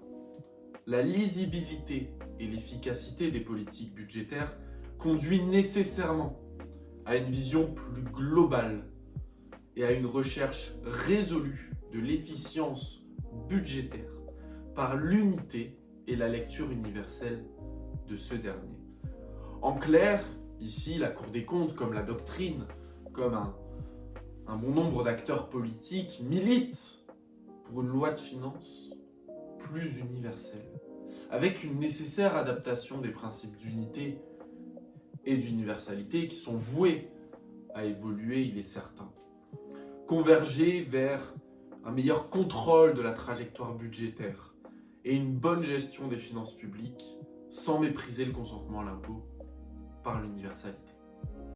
la lisibilité et l'efficacité des politiques budgétaires conduit nécessairement à une vision plus globale et à une recherche résolue de l'efficience budgétaire par l'unité et la lecture universelle de ce dernier. En clair, ici, la Cour des comptes, comme la doctrine, comme un bon nombre d'acteurs politiques, militent pour une loi de finances plus universelle, avec une nécessaire adaptation des principes d'unité et d'universalité qui sont voués à évoluer, il est certain. Converger vers un meilleur contrôle de la trajectoire budgétaire et une bonne gestion des finances publiques sans mépriser le consentement à l'impôt par l'universalité.